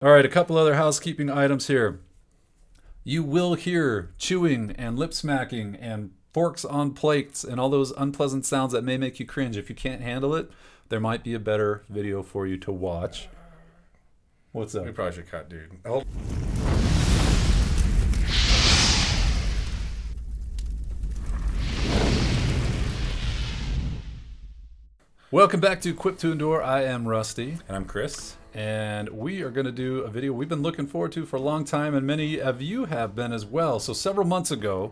All right, a couple other housekeeping items here. You will hear chewing and lip smacking and forks on plates and all those unpleasant sounds that may make you cringe. If you can't handle it, there might be a better video for you to watch. What's up? We probably should cut, dude. Welcome back to Equip to Endure. I am Rusty. And I'm Chris. And we are going to do a video we've been looking forward to for a long time, and many of you have been as well. So several months ago,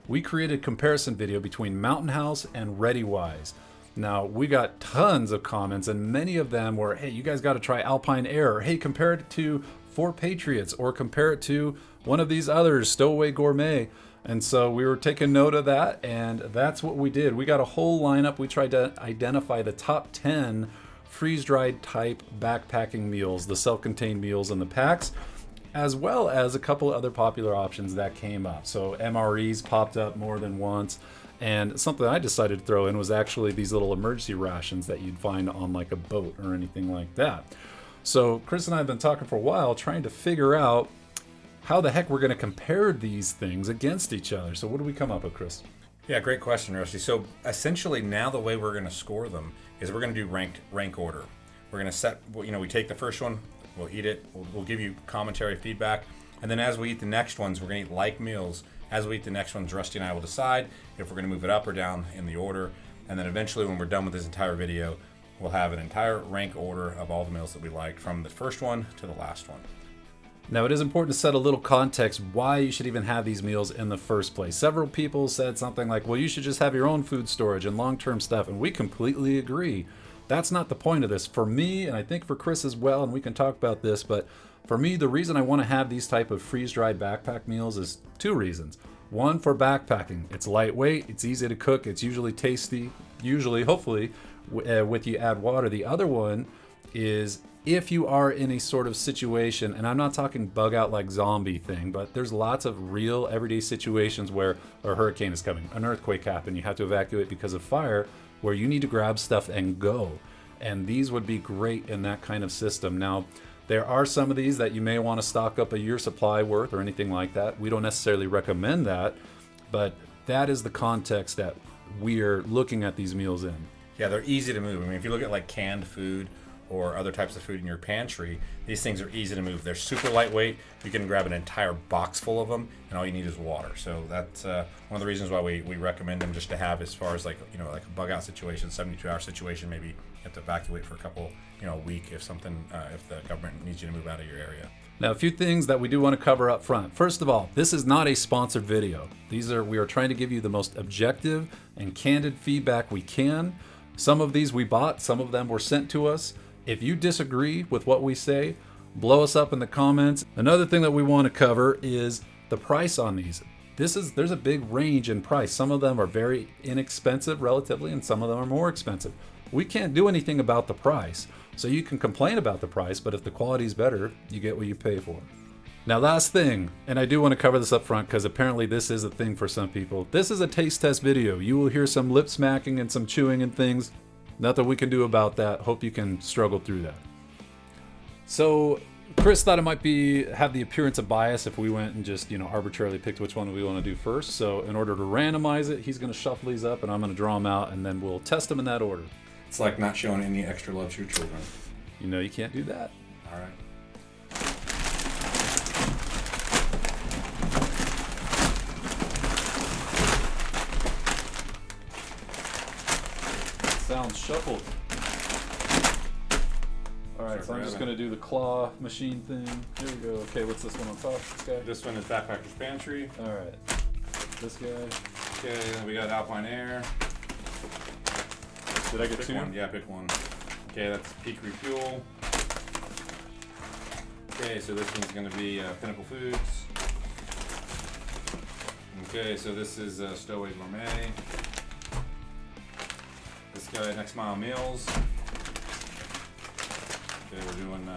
we created a comparison video between Mountain House and ReadyWise. Now, we got tons of comments, and many of them were, hey, you guys got to try Alpine Aire. Hey, compare it to 4 Patriots, or compare it to one of these others, Stowaway Gourmet. And so we were taking note of that, and that's what we did. We got a whole lineup. We tried to identify the top 10 freeze-dried type backpacking meals, the self-contained meals in the packs, as well as a couple of other popular options that came up. So MREs popped up more than once, and something I decided to throw in was actually these little emergency rations that you'd find on like a boat or anything like that. So Chris and I have been talking for a while trying to figure out how the heck we're going to compare these things against each other. So what do we come up with, Chris? Yeah, great question, Rusty. So essentially now the way we're going to score them is we're going to do rank order. We're going to set, we take the first one, we'll eat it, we'll give you commentary, feedback, and then as we eat the next ones, we're going to eat like meals. As we eat the next ones, Rusty and I will decide if we're going to move it up or down in the order, and then eventually when we're done with this entire video, we'll have an entire rank order of all the meals that we liked from the first one to the last one. Now, it is important to set a little context why you should even have these meals in the first place. Several people said something like, well, you should just have your own food storage and long-term stuff, and we completely agree. That's not the point of this. For me, and I think for Chris as well, and we can talk about this, but for me, the reason I want to have these type of freeze-dried backpack meals is 2 reasons. One, for backpacking. It's lightweight, it's easy to cook, it's usually tasty, hopefully, with you add water. The other one is if you are in a sort of situation, and I'm not talking bug out like zombie thing, but there's lots of real everyday situations where a hurricane is coming, an earthquake happened, you have to evacuate because of fire, where you need to grab stuff and go. And these would be great in that kind of system. Now, there are some of these that you may want to stock up a year's supply worth or anything like that. We don't necessarily recommend that, but that is the context that we're looking at these meals in. Yeah, they're easy to move. I mean, if you look at like canned food or other types of food in your pantry, these things are easy to move. They're super lightweight. You can grab an entire box full of them, and all you need is water. So that's one of the reasons why we recommend them just to have as far as like a bug out situation, 72-hour situation. Maybe you have to evacuate for a week if the government needs you to move out of your area. Now, a few things that we do want to cover up front. First of all, this is not a sponsored video. We are trying to give you the most objective and candid feedback we can. Some of these we bought, some of them were sent to us. If you disagree with what we say, blow us up in the comments. Another thing that we want to cover is the price on these. There's a big range in price. Some of them are very inexpensive relatively, and some of them are more expensive. We can't do anything about the price. So you can complain about the price, but if the quality is better, you get what you pay for. Now, last thing, and I do want to cover this up front because apparently this is a thing for some people. This is a taste test video. You will hear some lip smacking and some chewing and things. Nothing we can do about that. Hope you can struggle through that. So Chris thought it might have the appearance of bias if we went and just arbitrarily picked which one we want to do first. So in order to randomize it, he's going to shuffle these up and I'm going to draw them out and then we'll test them in that order. It's like not showing any extra love to your children. You can't do that. All right. Sounds shuffled. All right, so I'm just going to do the claw machine thing. Here we go. Okay, what's this one on top? This guy? This one is Backpacker's Pantry. All right. This guy. Okay, then we got Alpine Aire. Did I get pick 2? One. Yeah, pick one. Okay, that's Peak Refuel. Okay, so this one's going to be Pinnacle Foods. Okay, so this is Stowaway Gourmet. This guy, Next Mile Meals. Okay, we're doing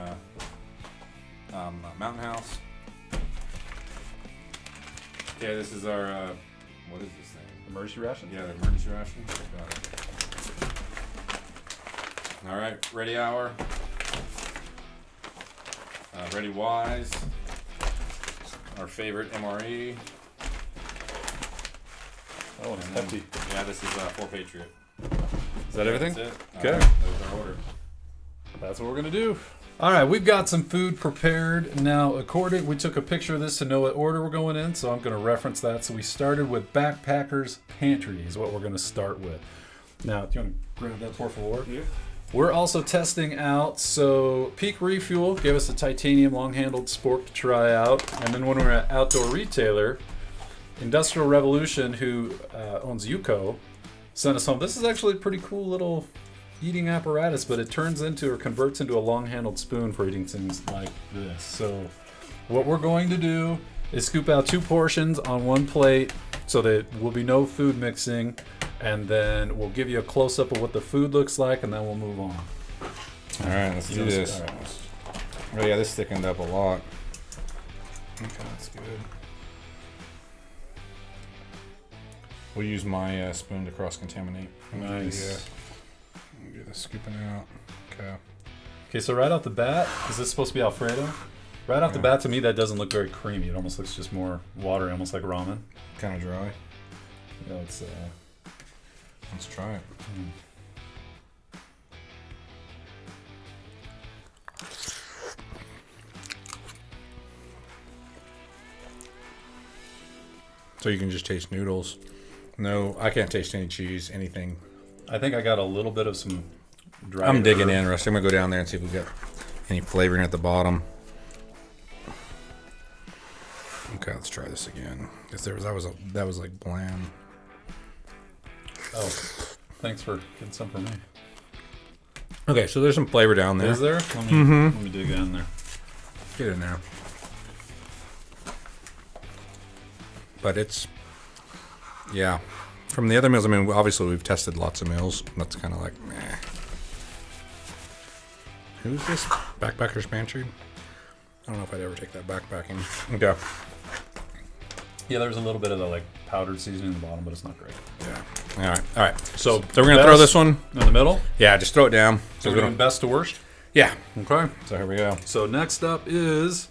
Mountain House. Okay, this is our, what is this thing? Emergency ration? Yeah, the emergency ration. Got it. All right, Ready Hour. ReadyWise, our favorite MRE. Oh, it's hefty. Yeah, this is for Patriot. Is that everything? That's it. Okay. That was our order. That's what we're gonna do. All right, we've got some food prepared now. We took a picture of this to know what order we're going in, so I'm gonna reference that. So we started with Backpackers Pantry is what we're gonna start with. Now, do you want to grab that por favor? Yeah. We're also testing out, so Peak Refuel gave us a titanium long-handled spork to try out, and then when we were at Outdoor Retailer, Industrial Revolution, who owns Yuko, sent us home. This is actually a pretty cool little eating apparatus, but it turns into or converts into a long-handled spoon for eating things like this. So what we're going to do is scoop out 2 portions on 1 plate so that will be no food mixing, and then we'll give you a close-up of what the food looks like, and then we'll move on. All right, let's do this. Right. Oh yeah, this thickened up a lot. Okay, that's good. We'll use my spoon to cross-contaminate. Nice. Do the scooping out. Okay. Okay, so right off the bat, is this supposed to be Alfredo? Right off the bat, to me, that doesn't look very creamy. It almost looks just more watery, almost like ramen. Kind of dry. Yeah, it's Let's try it. So you can just taste noodles. No, I can't taste any cheese, anything. I think I got a little bit of some dry. I'm digging in, Rusty. I'm gonna go down there and see if we got any flavoring at the bottom. Okay, let's try this again. Cause that was like bland. Oh, thanks for getting some for me. Okay, so there's some flavor down there. Is there? Let me dig in there. Get in there. But it's, yeah. From the other meals, I mean, obviously we've tested lots of meals. That's kind of like, meh. Who's this? Backpackers Pantry? I don't know if I'd ever take that backpacking. Okay. Yeah, there's a little bit of the like powdered seasoning in the bottom, but it's not great. Yeah. All right. So we're gonna best throw this one in the middle. Yeah, just throw it down. So we're doing best to worst. Yeah. Okay. So here we go. So next up is,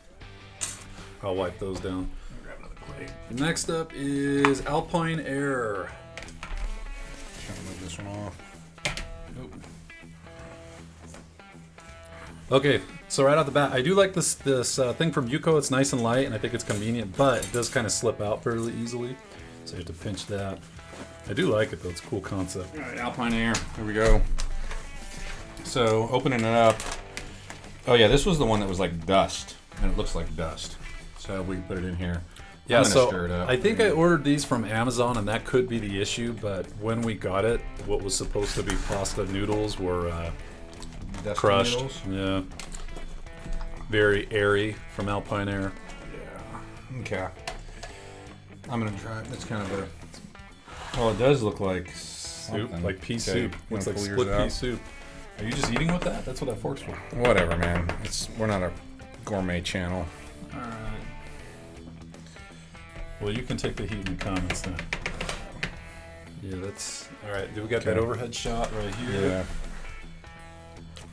I'll wipe those down. Grab another plate. Next up is Alpine Aire. Trying to move this one off. Nope. Okay, so right off the bat, I do like this thing from Yuko. It's nice and light, and I think it's convenient, but it does kind of slip out fairly easily. So you have to pinch that. I do like it though. It's a cool concept. All right, Alpine Aire. Here we go. So opening it up. Oh yeah, this was the one that was like dust, and it looks like dust. So we put it in here. Yeah, so stir it up. I think I ordered these from Amazon, and that could be the issue. But when we got it, what was supposed to be pasta noodles were Dusty crushed. noodles? Yeah, very airy from Alpine Aire. Yeah. Okay. I'm gonna try it. It's kind of a. Well, it does look like Soup, something. like pea Okay, soup. you Looks wanna like pull yours split pea out? soup. Are you just eating with that? That's what that fork's for. Whatever, man. We're not a gourmet channel. All right. Well, you can take the heat in the comments then. Yeah, that's all right. Do we got that Okay. overhead shot right here? Yeah.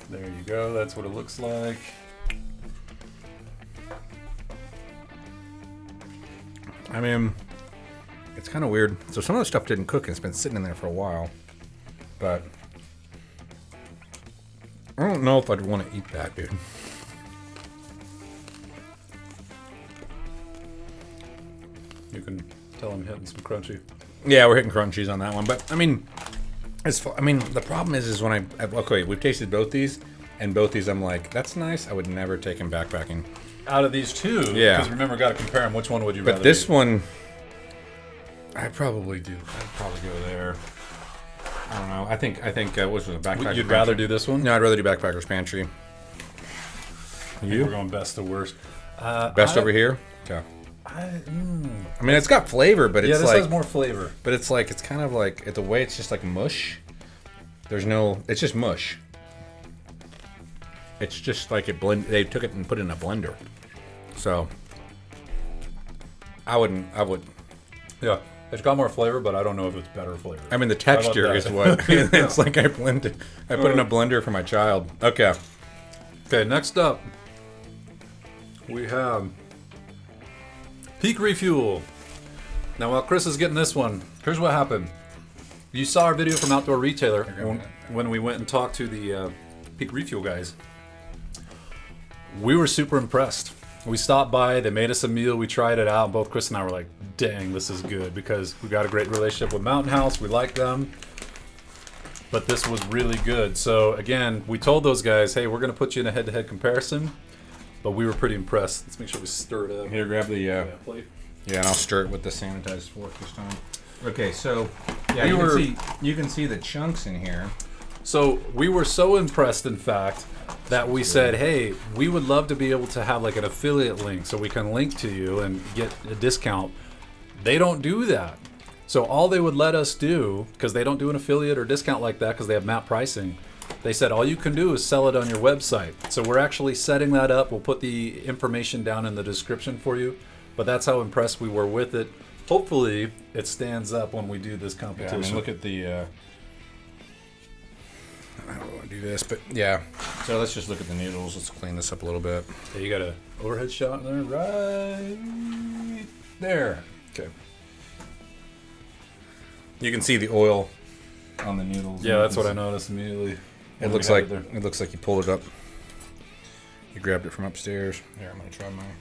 There you go. That's what it looks like. I mean, it's kind of weird. So some of the stuff didn't cook, and it's been sitting in there for a while. But I don't know if I'd want to eat that, dude. You can tell I'm hitting some crunchy. Yeah, we're hitting crunchies on that one. But I mean, the problem is when okay, we've tasted both these, and both these I'm like, that's nice. I would never take them backpacking. Out of these two, Yeah. because remember, got to compare them. Which one would you rather But this eat? one, I'd probably do. I'd probably go there. I don't know. I think what was it, Backpackers You'd Pantry? rather do this one? No, I'd rather do Backpackers Pantry. I think You? We're going best to worst. Best over here? Okay. I mean, it's got flavor, but yeah, it's this like, has more flavor. but it's like, it's kind of like, the way it's just like mush. There's no, it's just mush. It's just like they took it and put it in a blender. So, I would, Yeah, it's got more flavor, but I don't know if it's better flavor. I mean, the texture that? is what, it's like I put in a blender for my child. Okay. Okay, next up. we have Peak Refuel. Now, while Chris is getting this one, here's what happened. You saw our video from Outdoor Retailer when we went and talked to the Peak Refuel guys. We were super impressed. We stopped by, they made us a meal, we tried it out, and both Chris and I were like, dang, this is good, because we got a great relationship with Mountain House, we like them, but this was really good. So again, we told those guys, hey, we're going to put you in a head-to-head comparison, but we were pretty impressed. Let's make sure we stir it up. Here, grab the plate. Yeah, and I'll stir it with the sanitized fork this time. Okay, so yeah, you can see the chunks in here. So we were so impressed, in fact, that we said, hey, we would love to be able to have like an affiliate link so we can link to you and get a discount. They don't do that. So all they would let us do, because they don't do an affiliate or discount like that because they have MAP pricing, they said all you can do is sell it on your website. So we're actually setting that up. We'll put the information down in the description for you. But that's how impressed we were with it. Hopefully it stands up when we do this competition. Yeah, I mean, look at the... I don't want to do this, but yeah. So let's just look at the noodles. Let's clean this up a little bit. Yeah, you got an overhead shot there, right there. Okay. You can see the oil on the noodles. Yeah, that's what I noticed immediately. It looks like you pulled it up. You grabbed it from upstairs. Here, I'm gonna try mine.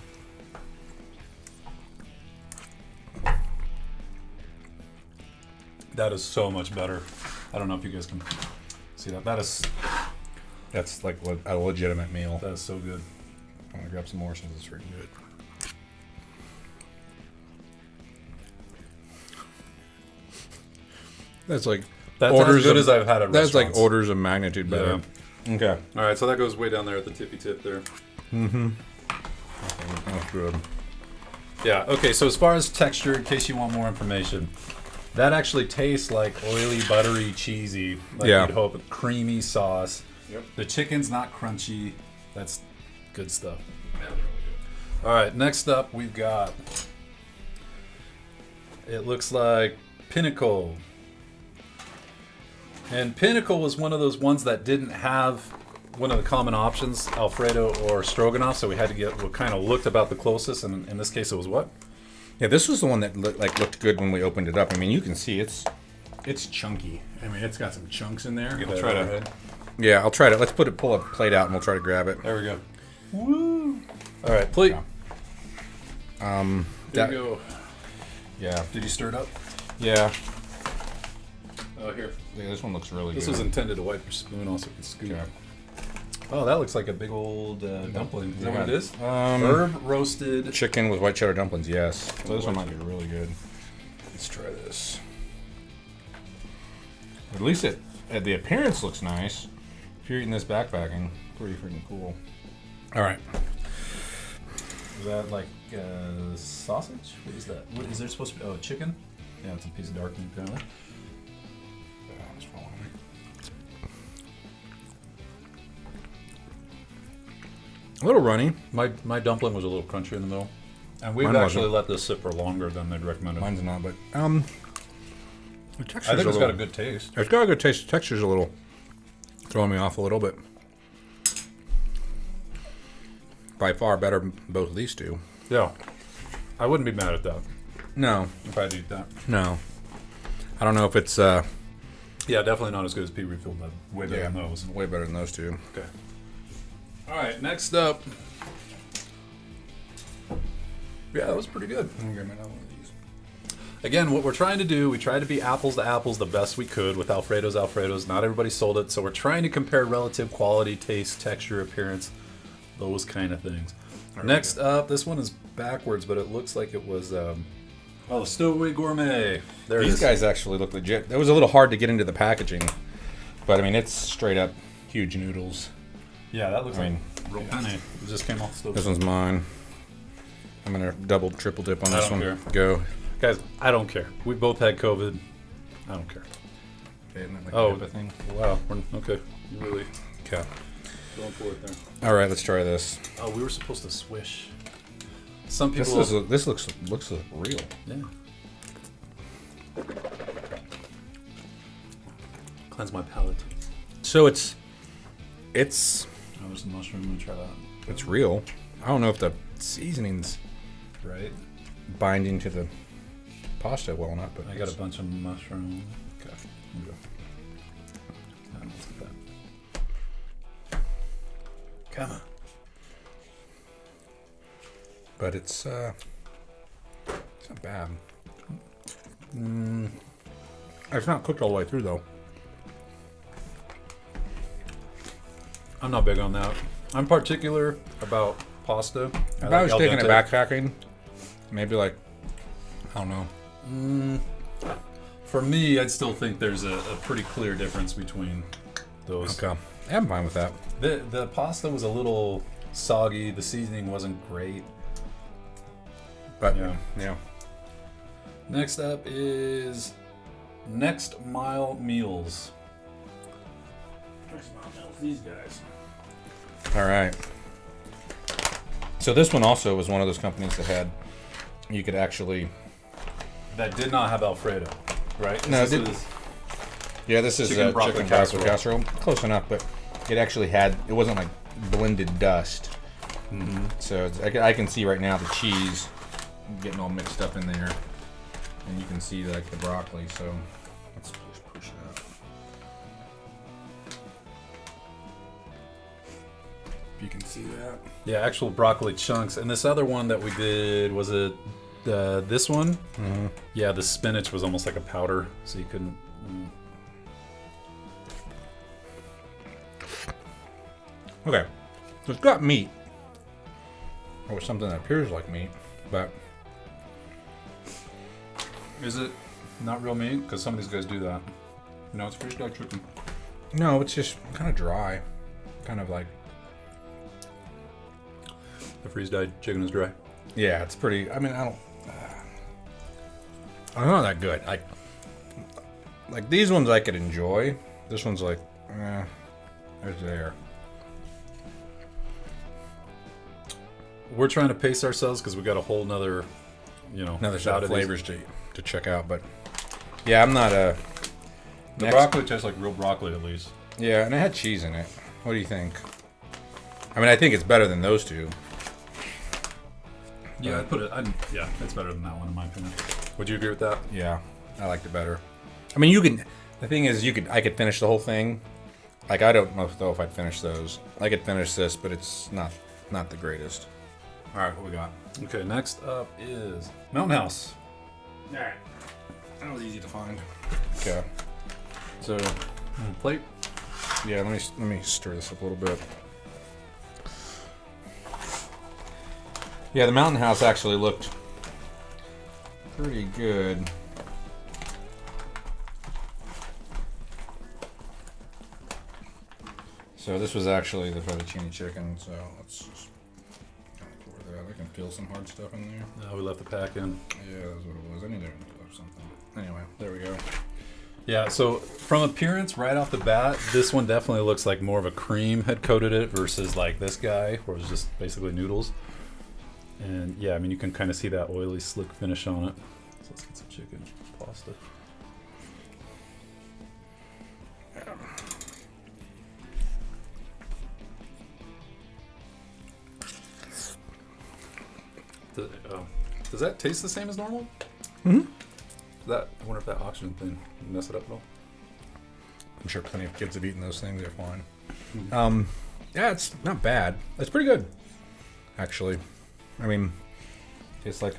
That is so much better. I don't know if you guys can see that. That's like a legitimate meal. That is so good. I'm gonna grab some more since it's really good. That's like as good as I've had at That's restaurants. like orders of magnitude better. Yeah. Okay. All right, so that goes way down there at the tippy tip there. Mm-hmm. That's good. Yeah. Okay. So as far as texture, in case you want more information, that actually tastes like oily, buttery, cheesy. Like Yeah. you'd hope. Creamy sauce. Yep. The chicken's not crunchy. That's good stuff. All right. Next up, we've got. It looks like Pinnacle. And Pinnacle was one of those ones that didn't have one of the common options, Alfredo or Stroganoff, so we had to get what kind of looked about the closest, and in this case it was what? Yeah, this was the one that looked good when we opened it up. I mean, you can see it's chunky. I mean, it's got some chunks in there. I'll try to. Yeah, I'll try to. Let's pull a plate out and we'll try to grab it. There we go. Woo! All right, plate. Yeah. There you go. Yeah. Did you stir it up? Yeah. Oh, here. Yeah, this one looks really good. This was intended to wipe your spoon also can scoop. Okay. Oh, that looks like a big old dumpling. Is that what it is? Herb roasted chicken with white cheddar dumplings. Yes. So this one might be really good. Let's try this. At least the appearance looks nice. If you're eating this backpacking, pretty freaking cool. All right. Is that like sausage? What is that? What is there supposed to be? Oh, chicken? Yeah, it's a piece of dark meat apparently. A little runny. My dumpling was a little crunchy in the middle. And we've Mine actually wasn't. let this sit for longer than they'd recommended. Mine's not, but the texture's I think it's a got a little, good taste. it's got a good taste. The texture's a little throwing me off a little bit. By far better than both of these two. Yeah. I wouldn't be mad at that No, if I'd eat that. no. I don't know if it's Yeah, definitely not as good as Peak Refuel, but way better than those. way better than those two. Okay. All right, next up. Yeah, that was pretty good. I'm gonna grab another one of these. Again, what we're trying to do, we tried to be apples to apples the best we could with Alfredo's. Not everybody sold it, so we're trying to compare relative quality, taste, texture, appearance, those kind of things. Right. Next up, this one is backwards, but it looks like it was Stowaway Gourmet. There it is. These guys actually look legit. It was a little hard to get into the packaging, but I mean, it's straight up huge noodles. Yeah, that looks I like mean, real penny. It just came off the stove. This one's mine. I'm gonna double, triple dip on I this don't one. care. Go. Guys, I don't care. We both had COVID. I don't care. Okay, isn't that like Oh, a thing? wow. Okay. You really Okay. going for it there. All right, let's try this. Oh, we were supposed to swish. Some This people. this looks real. Yeah. Cleanse my palate. So it's Oh, there's a mushroom. I'm gonna try that. real. I don't know if the seasonings right? binding to the pasta well enough. But I got a bunch of mushrooms. Okay. Here we go. Let's get that. Come on. But it's not bad. It's not cooked all the way through though. I'm not big on that. I'm particular about pasta. If I was taking it backpacking, maybe like, I don't know. For me, I'd still think there's a pretty clear difference between those. Okay. Yeah, I'm fine with that. The pasta was a little soggy. The seasoning wasn't great. But Yeah. Next up is Next Mile Meals. Next Mile Meals, these guys. All right. So this one also was one of those companies that had, you could actually. That did not have Alfredo, right? No, this it did. is Yeah, this is chicken broccoli casserole. Close enough, but it actually had. It wasn't like blended dust. Mm-hmm. So I can see right now the cheese getting all mixed up in there, and you can see like the broccoli. So let's just push it up. If you can see that. Yeah, actual broccoli chunks. And this other one that we did, was it this one? Mm-hmm. Yeah, the spinach was almost like a powder, so you couldn't. Okay, so it's got meat, or something that appears like meat, but Is it not real meat? Because some of these guys do that. No, it's freeze-dried chicken. no, it's just kind of dry, kind of like. The freeze-dried chicken is dry. Yeah, it's pretty. I mean, I'm not that good. Like these ones I could enjoy. This one's like, there's there. We're trying to pace ourselves because we got a whole nother, Another set bout of these. flavors to check out, but yeah, I'm not a. The next- broccoli tastes like real broccoli at least. Yeah, and it had cheese in it. What do you think? I mean, I think it's better than those two. Yeah, I'd put it. Yeah, it's better than that one in my opinion. Would you agree with that? Yeah, I liked it better. I mean, you can. The thing is, I could finish the whole thing. Like, I don't know though if I'd finish those. I could finish this, but it's not the greatest. All right, what we got? Okay, next up is Mountain House. All right, that was easy to find. Okay, so Plate. yeah, let me stir this up a little bit. Yeah, the Mountain House actually looked pretty good. So this was actually the fettuccine chicken, so let's just kind of pour that. I can feel some hard stuff in there. We left the pack in. Yeah, that's what it was. I knew there was something. But anyway, there we go. Yeah, so from appearance, right off the bat, this one definitely looks like more of a cream had coated it versus like this guy, where it's just basically noodles. And yeah, I mean, you can kind of see that oily, slick finish on it. So let's get some chicken pasta. Does that taste the same as normal? Mm-hmm. I wonder if that oxygen thing would mess it up at all. I'm sure plenty of kids have eaten those things. They're fine. Yeah, it's not bad. It's pretty good, actually. I mean, tastes like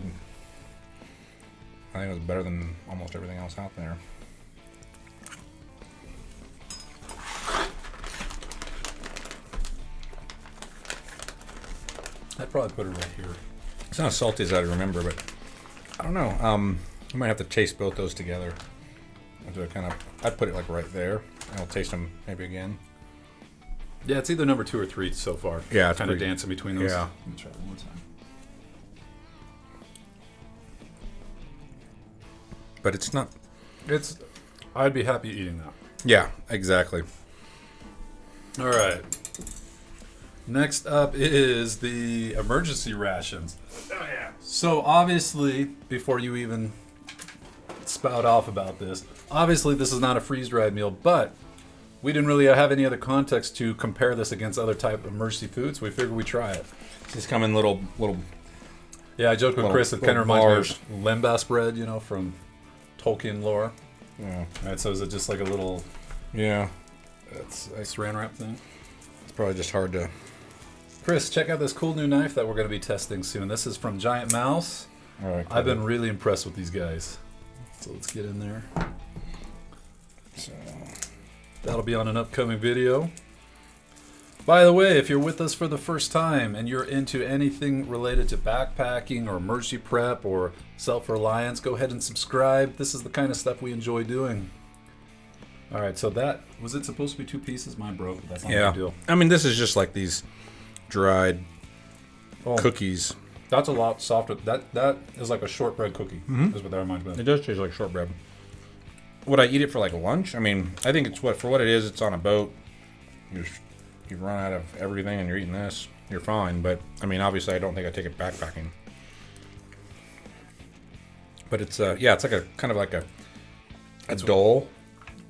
I think it was better than almost everything else out there. I'd probably put it right here. It's not as salty as I remember, but I don't know. I might have to taste both those together. I'd put it like right there, and I'll taste them maybe again. Yeah, it's either number 2 or 3 so far. Yeah, it's kind of pretty- dancing between those. Yeah. Let me try it one more time. But it's not. I'd be happy eating that. Yeah, exactly. All right. Next up is the emergency rations. Oh yeah. So obviously, before you even spout off about this, obviously this is not a freeze-dried meal, but we didn't really have any other context to compare this against other type of emergency foods. So we figured we'd try it. These come in little. Yeah, I joked with Chris. It kind of reminds me of lembas bread, you know, from Tolkien lore. Yeah. All right. So is it just like a little? Yeah. It's a saran wrap thing. It's probably just hard to. Chris, check out this cool new knife that we're going to be testing soon. This is from Giant Mouse. All right. Cool. I've been really impressed with these guys. So let's get in there. So. That'll be on an upcoming video. By the way, if you're with us for the first time and you're into anything related to backpacking or emergency prep or self-reliance, go ahead and subscribe. This is the kind of stuff we enjoy doing. All right, so that was it supposed to be 2 pieces? Mine broke, but that's not a big deal. I mean, this is just like these dried cookies. That's a lot softer. That is like a shortbread cookie. Is what that reminds me of. It does taste like shortbread. Would I eat it for like lunch? I mean, I think it's for what it is. It's on a boat. You've run out of everything and you're eating this. You're fine. But I mean, obviously, I don't think I take it backpacking. But it's it's like a kind of like a dull.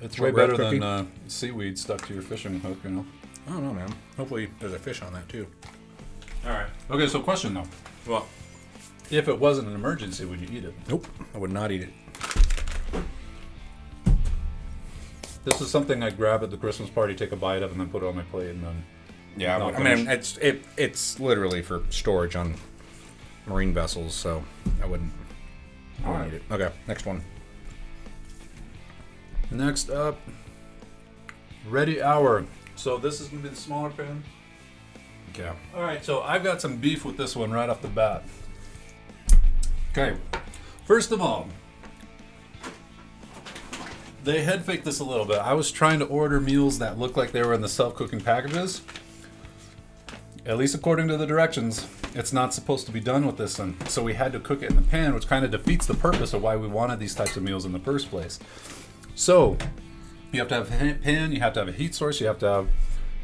It's way better than seaweed stuck to your fishing hook, you know. I don't know, man. Hopefully, there's a fish on that too. All right. Okay, so question though. Well, if it wasn't an emergency, would you eat it? Nope, I would not eat it. This is something I'd grab at the Christmas party, take a bite of, and then put it on my plate, and then. Yeah, I mean, it's literally for storage on marine vessels, so I wouldn't eat it. Okay, next one. Next up, Ready Hour. So this is gonna be the smaller pan. Okay. All right, so I've got some beef with this one right off the bat. Okay, first of all, they head faked this a little bit. I was trying to order meals that looked like they were in the self-cooking packages. At least according to the directions, it's not supposed to be done with this one. So we had to cook it in the pan, which kind of defeats the purpose of why we wanted these types of meals in the first place. So you have to have a pan, you have to have a heat source, you have to have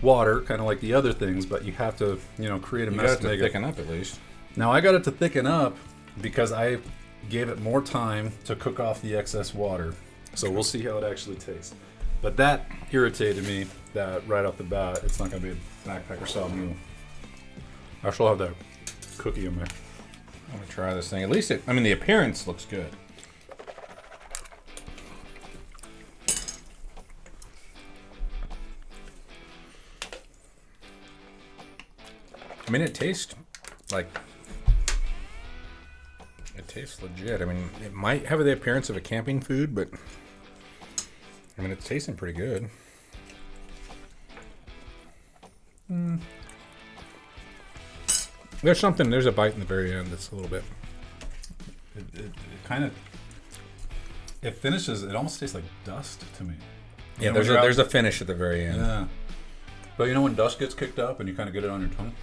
water, kind of like the other things, but you have to, create a mess to make it thicken up at least. Now I got it to thicken up because I gave it more time to cook off the excess water. So we'll see how it actually tastes. But that irritated me that right off the bat, it's not going to be a backpacker style meal. I shall have that cookie in there. I'm going to try this thing. At least the appearance looks good. I mean, it tastes legit. I mean, it might have the appearance of a camping food, but I mean, it's tasting pretty good. There's a bite in the very end that's a little bit. It finishes, it almost tastes like dust to me. Yeah, there's a finish at the very end. Yeah. But when dust gets kicked up and you kind of get it on your tongue?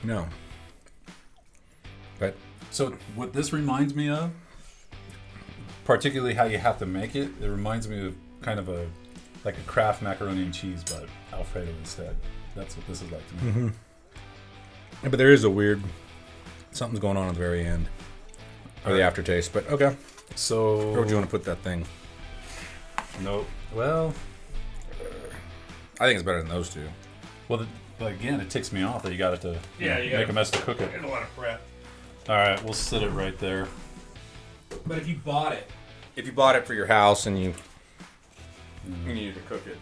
No. But so what this reminds me of, particularly how you have to make it, it reminds me of kind of like a Kraft macaroni and cheese, but Alfredo instead. That's what this is like to me. Mm-hmm. Yeah, but there is something's going on at the very end, or the aftertaste. But okay. So where would you want to put that thing? Nope. Well, I think it's better than those two. Well, but again, it ticks me off that you got it to make a mess to cook it. There's a lot of prep. All right, we'll sit it right there. But if you bought it for your house and you needed to cook it.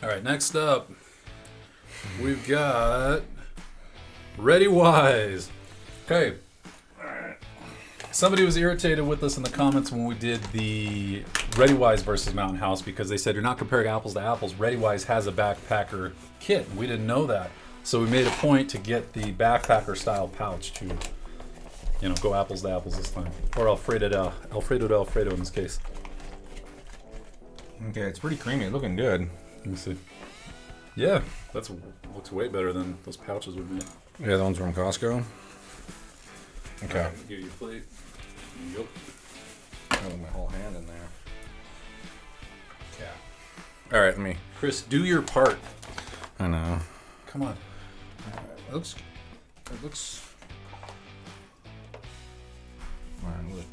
All right, next up, we've got ReadyWise. Okay. Somebody was irritated with us in the comments when we did the ReadyWise versus Mountain House because they said you're not comparing apples to apples. ReadyWise has a backpacker kit. We didn't know that. So we made a point to get the backpacker style pouch to, go apples to apples this time. Or Alfredo to Alfredo in this case. Okay, it's pretty creamy. It's looking good. Let me see. Yeah, looks way better than those pouches we made. Yeah, the ones from Costco. Okay. Right, give you a plate. Yep. Oh, my whole hand in there. Okay. All right, let me. Chris, do your part. I know. Come on. It looks.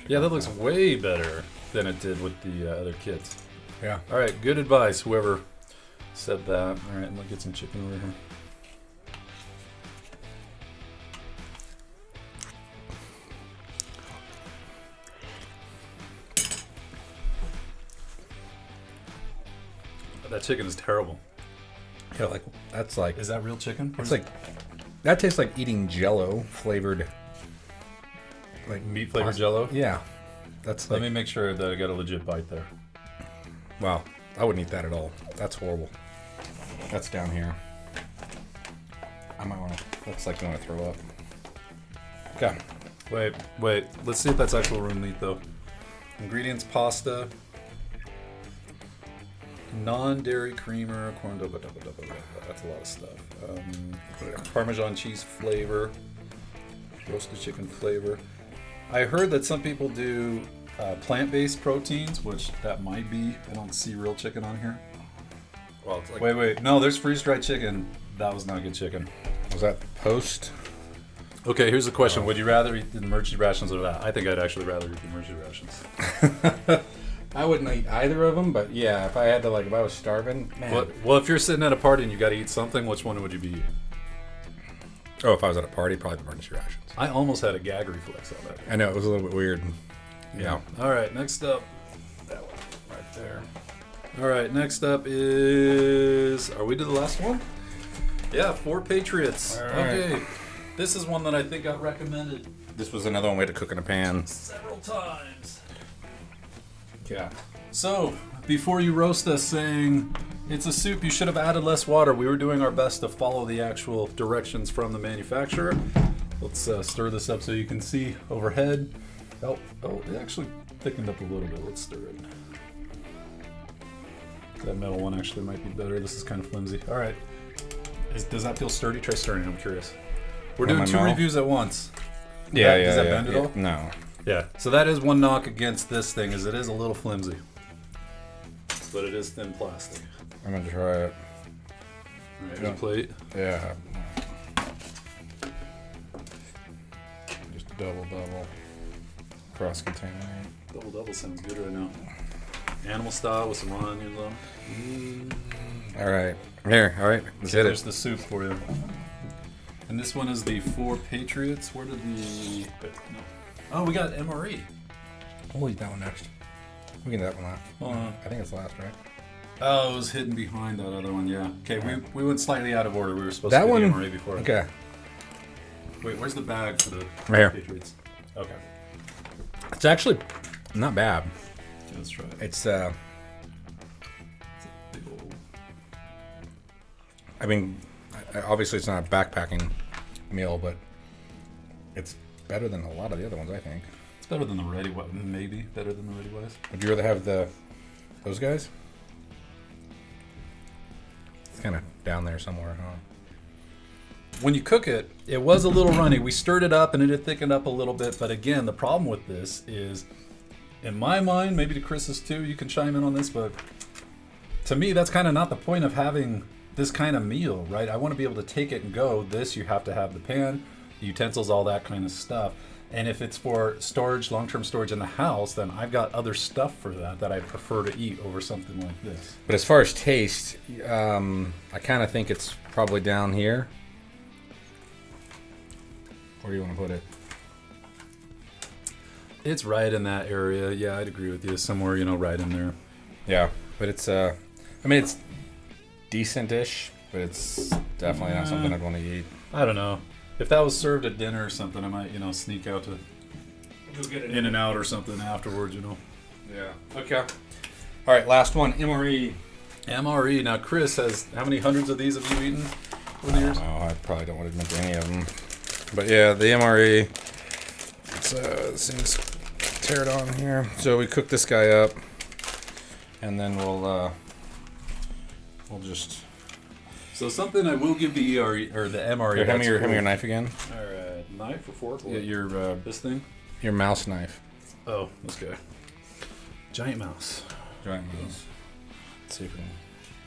Yeah, that looks way better than it did with the other kits. Yeah. All right, good advice, whoever Said that. All right, I'm gonna get some chicken over here. That chicken is terrible. Yeah, like that's like. Is that real chicken? It's like that tastes like eating Jello flavored. Like meat flavored Jello. Yeah, that's. Let me make sure that I got a legit bite there. Wow, I wouldn't eat that at all. That's horrible. That's down here. I might want to. Looks like I'm gonna throw up. Okay. Wait. Let's see if that's actual room meat though. Ingredients: pasta, non-dairy creamer, corn dough. That's a lot of stuff. Parmesan cheese flavor, roasted chicken flavor. I heard that some people do plant-based proteins, which that might be. I don't see real chicken on here. Well, it's like. Wait. No, there's freeze-dried chicken. That was not good chicken. Was that post? Okay, here's the question. Would you rather eat the emergency rations or that? I think I'd actually rather eat the emergency rations. I wouldn't eat either of them, but yeah, if I had to, like, if I was starving, man. Well, if you're sitting at a party and you got to eat something, which one would you be eating? Oh, if I was at a party, probably the emergency rations. I almost had a gag reflex on that. I know, it was a little bit weird. Yeah. All right, next up. That one right there. All right, next up is... Are we to the last one? Yeah, 4 Patriots. All right. Okay. This is one that I think got recommended This was another one we had to cook in a pan. several times. Yeah. So, before you roast us saying it's a soup, you should have added less water, we were doing our best to follow the actual directions from the manufacturer. Let's stir this up so you can see overhead. Oh, it actually thickened up a little bit. Let's stir it. That metal one actually might be better. This is kind of flimsy. All right. Does that feel sturdy? Try stirring. I'm curious. We're doing 2 reviews at once. Yeah, Does that bend at all? No. Yeah. So that is one knock against this thing, is it is a little flimsy. But it is thin plastic. I'm going to try it. All right, here's a plate. Yeah. Just double. Cross-contaminate. Double sounds good right now. Animal style with some onions on. All right. Here, all right. Let's hit There's it. the soup for you. And this one is the 4 Patriots. Where did the... No. Oh, we got MRE. We'll eat that one next. We can do that one last. Hold on. I think it's last, right? Oh, it was hidden behind that other one, yeah. Okay, we went slightly out of order. We were supposed That to one? do the MRE before. Okay. Wait, where's the bag for the Right here. Patriots? Okay. It's actually not bad. Okay, let's try it. It's, Big old... I mean, obviously it's not a backpacking meal, but it's better than a lot of the other ones, I think. It's better than the ReadyWise. Maybe better than the ReadyWise. Would you rather have those guys? It's kind of down there somewhere, huh? When you cook it, it was a little runny. We stirred it up and it had thickened up a little bit. But again, the problem with this is, in my mind, maybe to Chris's too, you can chime in on this, but to me, that's kind of not the point of having this kind of meal, right? I want to be able to take it and go. This, you have to have the pan, the utensils, all that kind of stuff. And if it's for storage, long-term storage in the house, then I've got other stuff for that I prefer to eat over something like this. But as far as taste, I kind of think it's probably down here. Where do you want to put it? It's right in that area. Yeah, I'd agree with you. Somewhere, right in there. Yeah, but it's I mean, it's decent-ish, but it's definitely not something I'd want to eat. I don't know. If that was served at dinner or something, I might, sneak out to go get it in and out or something afterwards, Yeah. Okay. All right, last one. MRE. MRE. Now, Chris has, how many hundreds of these have you eaten over the years? No, I probably don't want to admit to any of them. But yeah, the MRE. Let's this thing's tear it on here. So we cook this guy up, and then we'll just. So something I will give the ERE or the MRE. Here, hand me your knife again. All right, knife or fork? Yeah, your this thing. Your mouse knife. Oh, okay. Giant mouse. Giant mouse. Let's see if we can.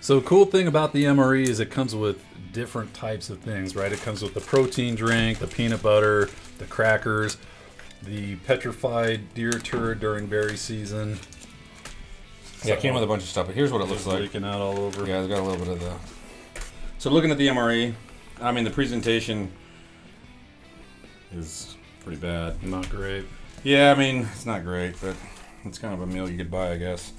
So cool thing about the MRE is it comes with different types of things, right? It comes with the protein drink, the peanut butter, the crackers, the petrified deer turd during berry season. Yeah, it came with a bunch of stuff, but here's what it looks like. Leaking out all over. Yeah, it's got a little bit of the... So looking at the MRE, I mean, the presentation is pretty bad. Not great. Yeah, I mean, it's not great, but it's kind of a meal you could buy, I guess.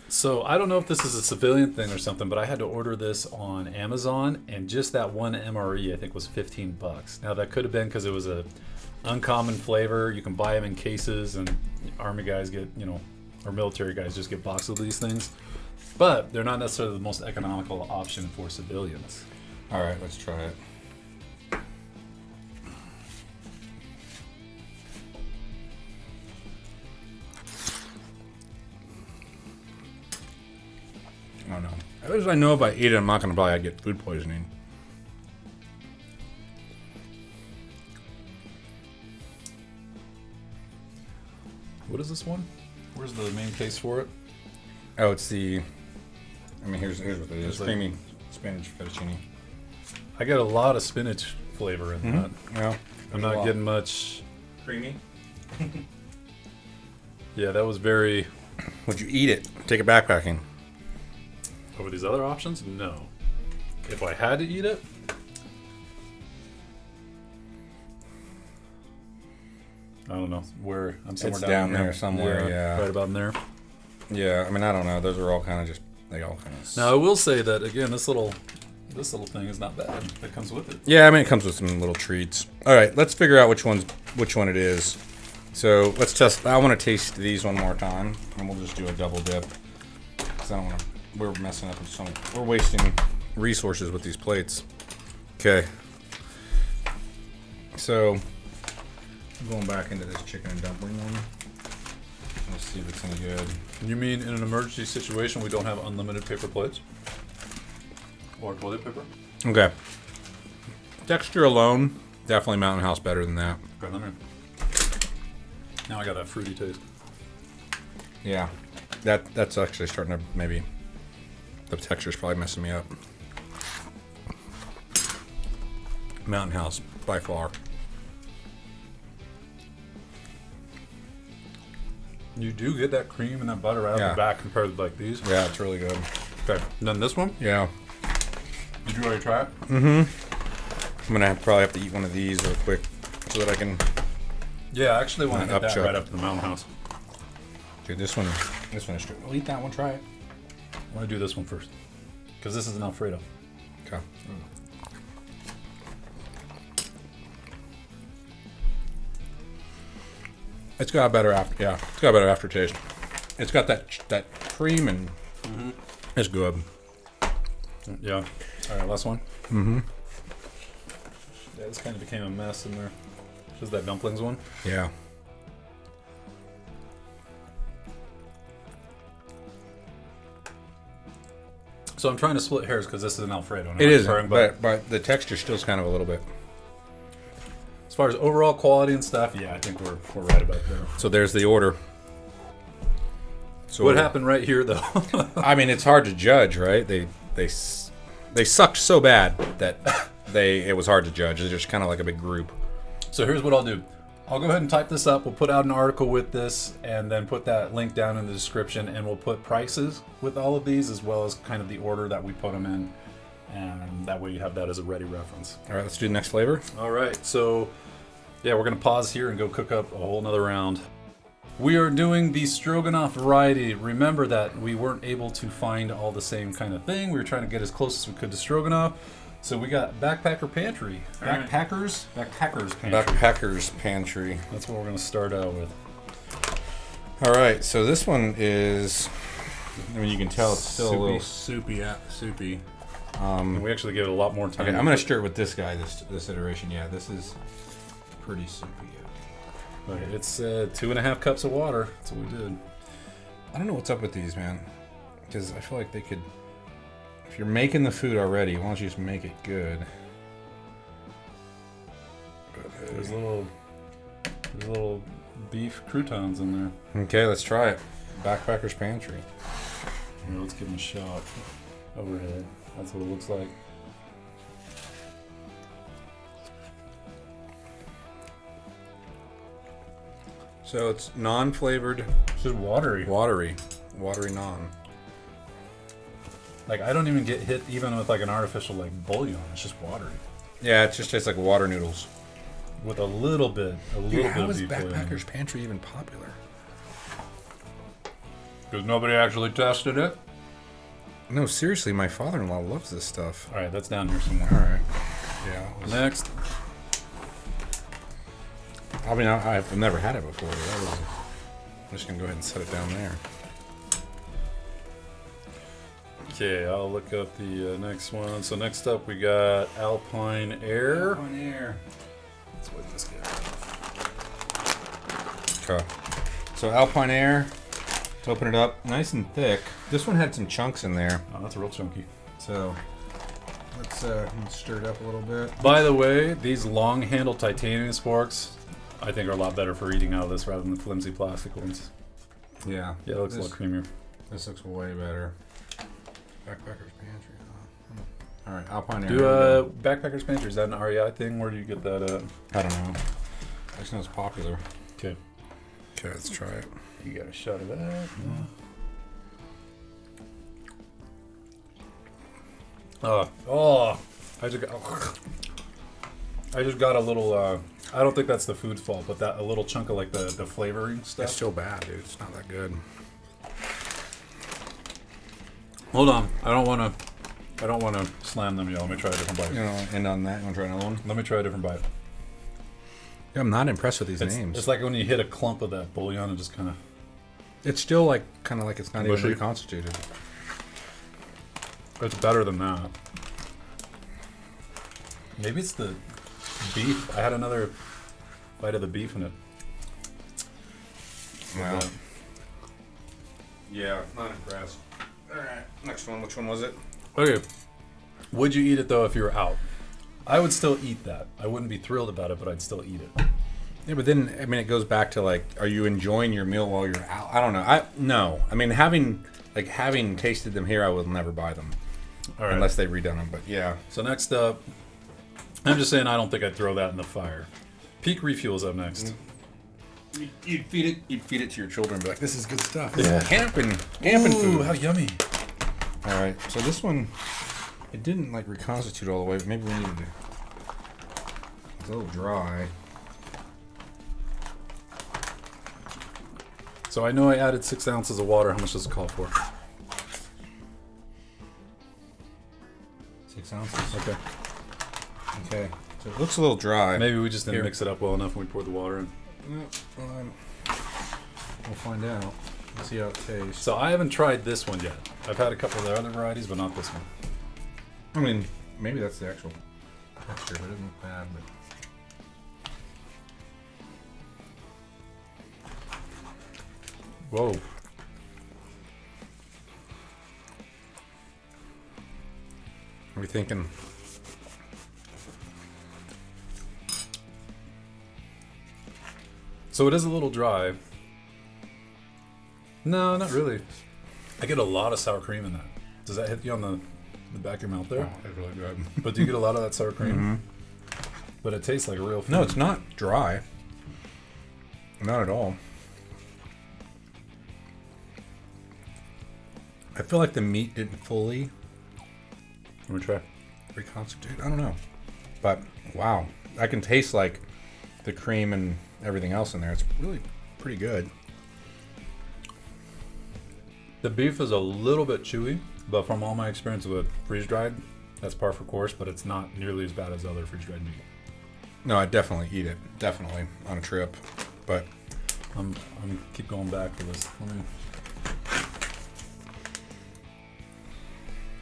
So I don't know if this is a civilian thing or something, but I had to order this on Amazon, and just that one MRE I think was $15. Now that could have been because it was a uncommon flavor. You can buy them in cases, and army guys get, you know, or military guys just get boxes of these things. But they're not necessarily the most economical option for civilians. All right, let's try it. I don't know. At least I know if I eat it, I'm not going to probably get food poisoning. What is this one? Where's the main case for it? Oh, it's the... I mean, here's what it is. It's like- Creamy spinach fettuccine. I get a lot of spinach flavor in that. Yeah. I'm not getting much. Creamy. Yeah, that was very... Would you eat it? Take it backpacking. Over these other options? No. If I had to eat it, I don't know where. I'm somewhere It's down down there somewhere, yeah. Right about in there. Yeah, I mean, I don't know. Those are all kind of just... They all kind of... Now I will say that again, this little thing is not bad. That comes with it. Yeah, I mean, it comes with some little treats. All right, let's figure out which one it is. So let's test. I want to taste these one more time, and we'll just do a double dip. Because I don't want to... We're messing up with some... We're wasting resources with these plates. Okay. So, I'm going back into this chicken and dumpling one. Let's see if it's any good. You mean in an emergency situation we don't have unlimited paper plates? Or toilet paper? Okay. Texture alone, definitely Mountain House better than that. Okay, let me... Now I got that fruity taste. Yeah. That's actually starting to maybe... The texture's probably messing me up. Mountain House, by far. You do get that cream and that butter out of the back compared with like these. Yeah, it's really good. Okay, and then this one? Yeah. Did you already try it? Mm-hmm. I'm gonna probably have to eat one of these real quick so that I can... Yeah, I actually want to get that upchuck. right up to the Mountain House. Dude, this one is true. I'll eat that one, try it. I want to do this one first. Because this is an Alfredo. Okay. It's got a better aftertaste. It's got that cream and it's good. Yeah. All right, last one. Mm-hmm. Yeah, this kind of became a mess in there. Just that dumplings one. Yeah. So I'm trying to split hairs because this is an Alfredo. It is, but the texture still's kind of a little bit. As far as overall quality and stuff, yeah, I think we're right about there. So there's the order. So what happened right here, though? I mean, it's hard to judge, right? They sucked so bad that it was hard to judge. They're just kind of like a big group. So here's what I'll do. I'll go ahead and type this up. We'll put out an article with this and then put that link down in the description, and we'll put prices with all of these as well as kind of the order that we put them in. And that way you have that as a ready reference. All right, let's do the next flavor. All right, so yeah, we're going to pause here and go cook up a whole nother round. We are doing the Stroganoff variety. Remember that we weren't able to find all the same kind of thing. We were trying to get as close as we could to Stroganoff. So we got Backpacker Pantry. Backpackers Pantry. Backpackers Pantry. That's what we're going to start out with. All right, so this one is, I mean, you can tell it's still Soupy. a little soupy. Soupy. And we actually gave it a lot more time. Okay, I'm going to start with this guy, this iteration. Yeah, this is pretty soupy. Okay, it's 2.5 cups of water. That's what we did. I don't know what's up with these, man. Because I feel like they could... If you're making the food already, why don't you just make it good? There's little beef croutons in there. Okay, let's try it. Backpacker's Pantry. Here, let's give them a shot. Overhead. That's what it looks like. So it's non-flavored, It's just watery. watery non. Like I don't even get hit even with like an artificial like bouillon. It's just watery Yeah, it just tastes like water noodles. with a little bit Dude, bit how of is beef bouillon. Backpacker's Pantry even popular? Because nobody actually tested it. No, seriously, my father-in-law loves this stuff. All right, that's down here somewhere. All right. Yeah. Next, I mean, I've never had it before. I'm just gonna go ahead and set it down there. okay, I'll look up the next one. So next up, we got Alpine Aire. Alpine Aire. Let's wait this guy. Okay. So Alpine Aire. Let's open it up. Nice and thick. This one had some chunks in there. Oh, that's real chunky. So let's stir it up a little bit. By the way, these long-handled titanium sporks, I think, are a lot better for eating out of this rather than the flimsy plastic ones. Yeah. Yeah, it looks a lot creamier. This looks way better. Backpacker's Pantry. All right, Alpine Aire. Do Backpacker's Pantry, is that an REI thing? Where do you get that at? I don't know. I just know it's popular. Okay. Okay, let's try it. You got a shot of that? Yeah. I just got a little. I don't think that's the food's fault, but that a little chunk of like the flavoring stuff. It's still bad, dude. It's not that good. Hold on, I don't want to slam them yet. Let me try a different bite. You know, end on that. You want to try another one? Let me try a different bite. Yeah, I'm not impressed with these It's, names. it's like when you hit a clump of that bouillon and just kind of. It's still like kind of like it's not even Mushy. reconstituted. It's better than that. Maybe it's the beef. I had another bite of the beef in it. Wow. Yeah, not impressed. All right, next one. Which one was it? Okay. Would you eat it though if you were out? I would still eat that. I wouldn't be thrilled about it, but I'd still eat it. Yeah, but then I mean, it goes back to like, are you enjoying your meal while you're out? I don't know. No. I mean, having tasted them here, I will never buy them. All right. Unless they redone them. But yeah. So next up, I'm just saying I don't think I'd throw that in the fire. Peak Refuel's up next. You'd feed it to your children. And be like, this is good stuff. Yeah. Camping Ooh, food. how yummy! All right. So this one, it didn't like reconstitute all the way. But maybe we needed to. It's a little dry. So I know I added 6 ounces of water. How much does it call for? 6 ounces. Okay. Okay. So it looks a little dry. Maybe we just didn't Here. mix it up well enough when we poured the water in. We'll find out. Let's see how it tastes. So I haven't tried this one yet. I've had a couple of the other varieties, but not this one. I mean, maybe that's the actual texture, but it doesn't look bad. But Whoa. what are we thinking? So it is a little dry. No, not really. I get a lot of sour cream in that. Does that hit you on the back of your mouth there? That's really good. But do you get a lot of that sour cream? But it tastes like a real food. No, it's not dry. Not at all. I feel like the meat didn't fully Let me try. reconstitute. I don't know. But wow, I can taste like the cream and everything else in there. It's really pretty good. The beef is a little bit chewy, but from all my experience with freeze-dried, that's par for course, but it's not nearly as bad as other freeze-dried meat. No, I definitely eat it. Definitely on a trip. But I'm keep going back for this. Let me.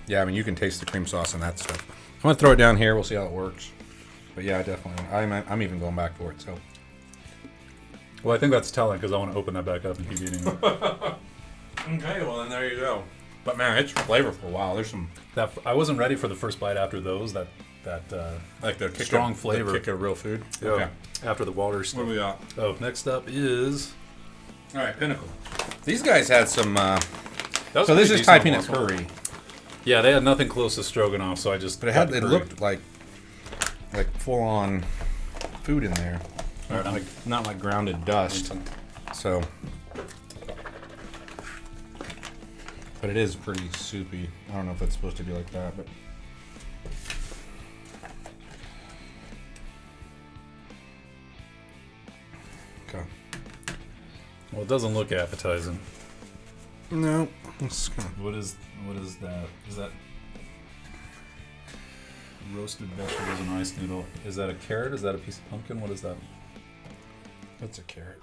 yeah, I mean, you can taste the cream sauce and that stuff. I'm gonna throw it down here. We'll see how it works. But yeah, definitely. I'm even going back for it. So Well, I think that's telling because I want to open that back up and keep eating it. okay, well then there you go. But man, it's flavorful. Wow, there's some That I wasn't ready for the first bite after those. That like the kick strong of, flavor. the kick of real food. Yeah, Okay. after the water What stuff. do we got? Oh, next up is All right, Pinnacle. These guys had some. that was So this pretty is Thai decent peanut on the last one. curry, Yeah, they had nothing close to Stroganoff, so I just. but got the it curry. looked like full on food in there. All right, Not like grounded dust. So, but it is pretty soupy. I don't know if it's supposed to be like that, but. Okay. Well, it doesn't look appetizing. No. It's kind of, What is that? Is that roasted vegetables and ice noodle? Is that a carrot? Is that a piece of pumpkin? What is that? that's a carrot.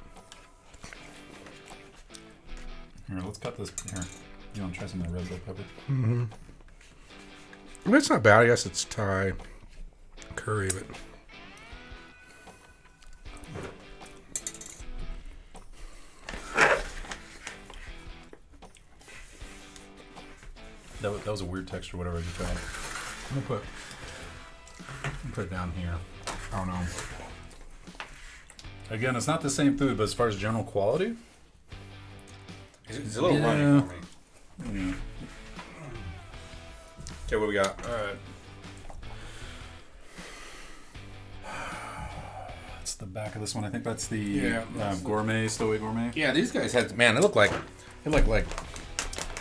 Here, let's cut this. Here, you want to try some of that red bell pepper? Mm-hmm. I mean, it's not bad. I guess it's Thai curry, but. That was a weird texture, whatever you tried. I'm gonna put it down here. I don't know. Again, it's not the same food, but as far as general quality, It's a little runny for me. yeah. Okay, what we got? All right. That's the back of this one. I think that's the gourmet, Stowaway Gourmet. Yeah, these guys had, man, they look like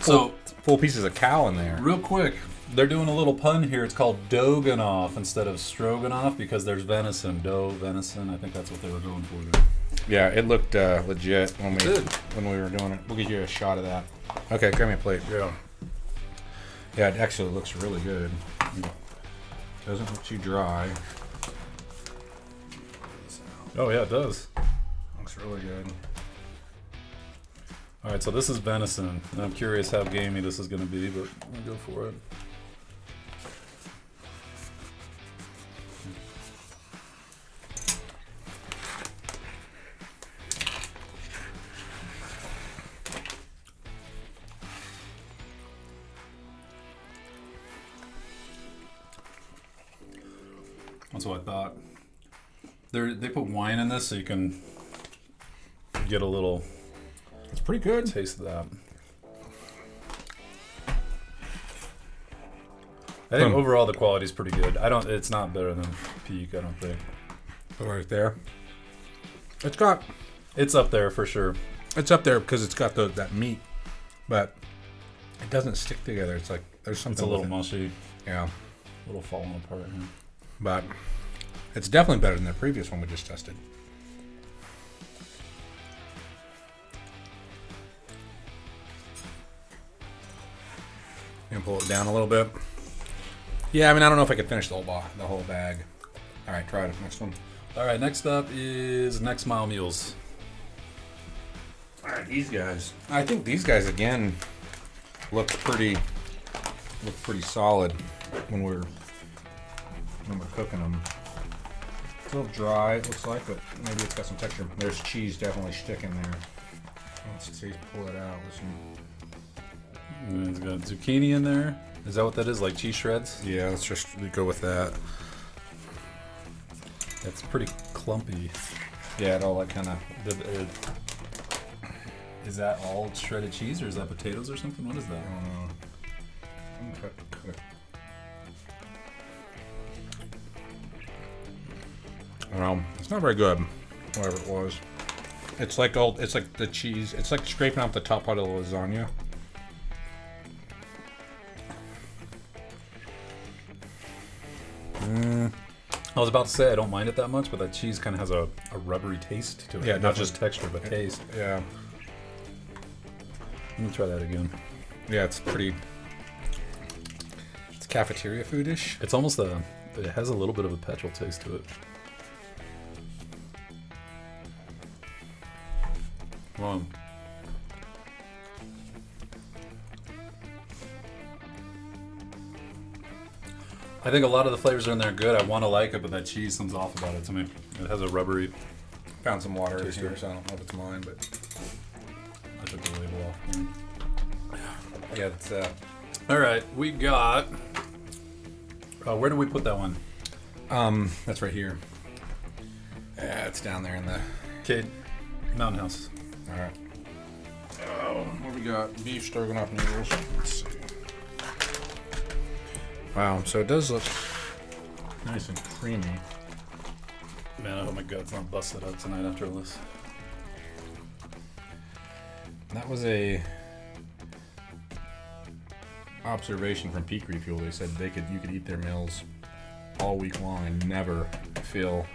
So, full pieces of cow in there. real quick, they're doing a little pun here. It's called Doeganoff instead of Stroganoff because there's venison. Venison. I think that's what they were going for there. Yeah, it looked legit when Good. we were doing it. We'll get you a shot of that. Okay, grab me a plate. Yeah. Yeah, it actually looks really good. Doesn't look too dry. Oh, yeah, it does. Looks really good. All right, so this is venison. And I'm curious how gamey this is going to be, but we'll go for it. That's what I thought. They put wine in this so you can get a little It's pretty good. taste of that. I think overall the quality is pretty good. It's not better than Peak, I don't think. Right there. It's up there for sure. It's up there because it's got that meat, but it doesn't stick together. It's like there's something. It's a little with it. mushy, Yeah, a little falling apart here. but it's definitely better than the previous one we just tested. And pull it down a little bit. Yeah, I mean, I don't know if I could finish the whole bag. All right, try it. Next one. All right, next up is Next Mile Mules. All right, these guys. I think these guys again look pretty solid when we're cooking them. It's a little dry, it looks like, but maybe it's got some texture. There's cheese definitely sticking there. Let's see, pull it out with some. And it's got zucchini in there. Is that what that is? Like cheese shreds? Yeah, let's just go with that. It's pretty clumpy. Yeah, it all like kind of. Is that all shredded cheese or is that potatoes or something? What is that? Cut it. I don't know. It's not very good. Whatever it was. It's like the cheese. It's like scraping off the top part of the lasagna. I was about to say I don't mind it that much, but that cheese kind of has a rubbery taste to it. Yeah, not definitely. just texture, but taste. Yeah. Let me try that again. Yeah, it's pretty. It's cafeteria foodish. It's almost it has a little bit of a petrol taste to it. Come on. I think a lot of the flavors are in there good. I want to like it, but that cheese comes off about it to me. It has a rubbery. Found some water in Taste here, good. so I don't know if it's mine, but I took the label off. yeah, it's All right, we got. Where did we put that one? that's right here. Yeah, it's down there in the. Kate, Mountain House. All right. Oh, what we got? Beef stroganoff noodles. Let's see. Wow, so it does look nice and creamy. Man, I hope my gut's not busted up tonight after this. That was a observation from Peak Refuel. They said you could eat their meals all week long and never feel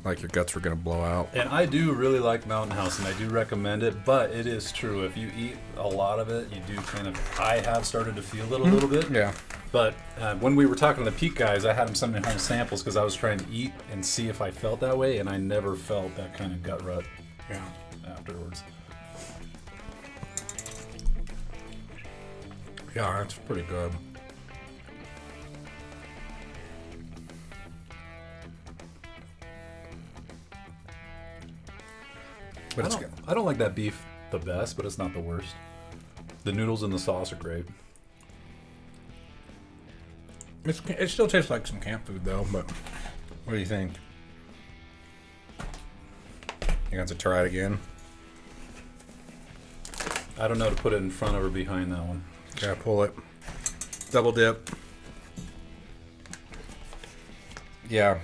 like your guts were gonna blow out. And I do really like Mountain House, and I do recommend it. But it is true, if you eat a lot of it, you do kind of. I have started to feel it a little bit. Yeah. But when we were talking to the Peak guys, I had them send me home samples because I was trying to eat and see if I felt that way, and I never felt that kind of gut rut. Yeah. Afterwards. Yeah, that's pretty good. But I don't like that beef the best, but it's not the worst. The noodles and the sauce are great. It still tastes like some camp food though, but what do you think? You got to try it again? I don't know to put it in front of or behind that one. Yeah, pull it. Double dip. Yeah.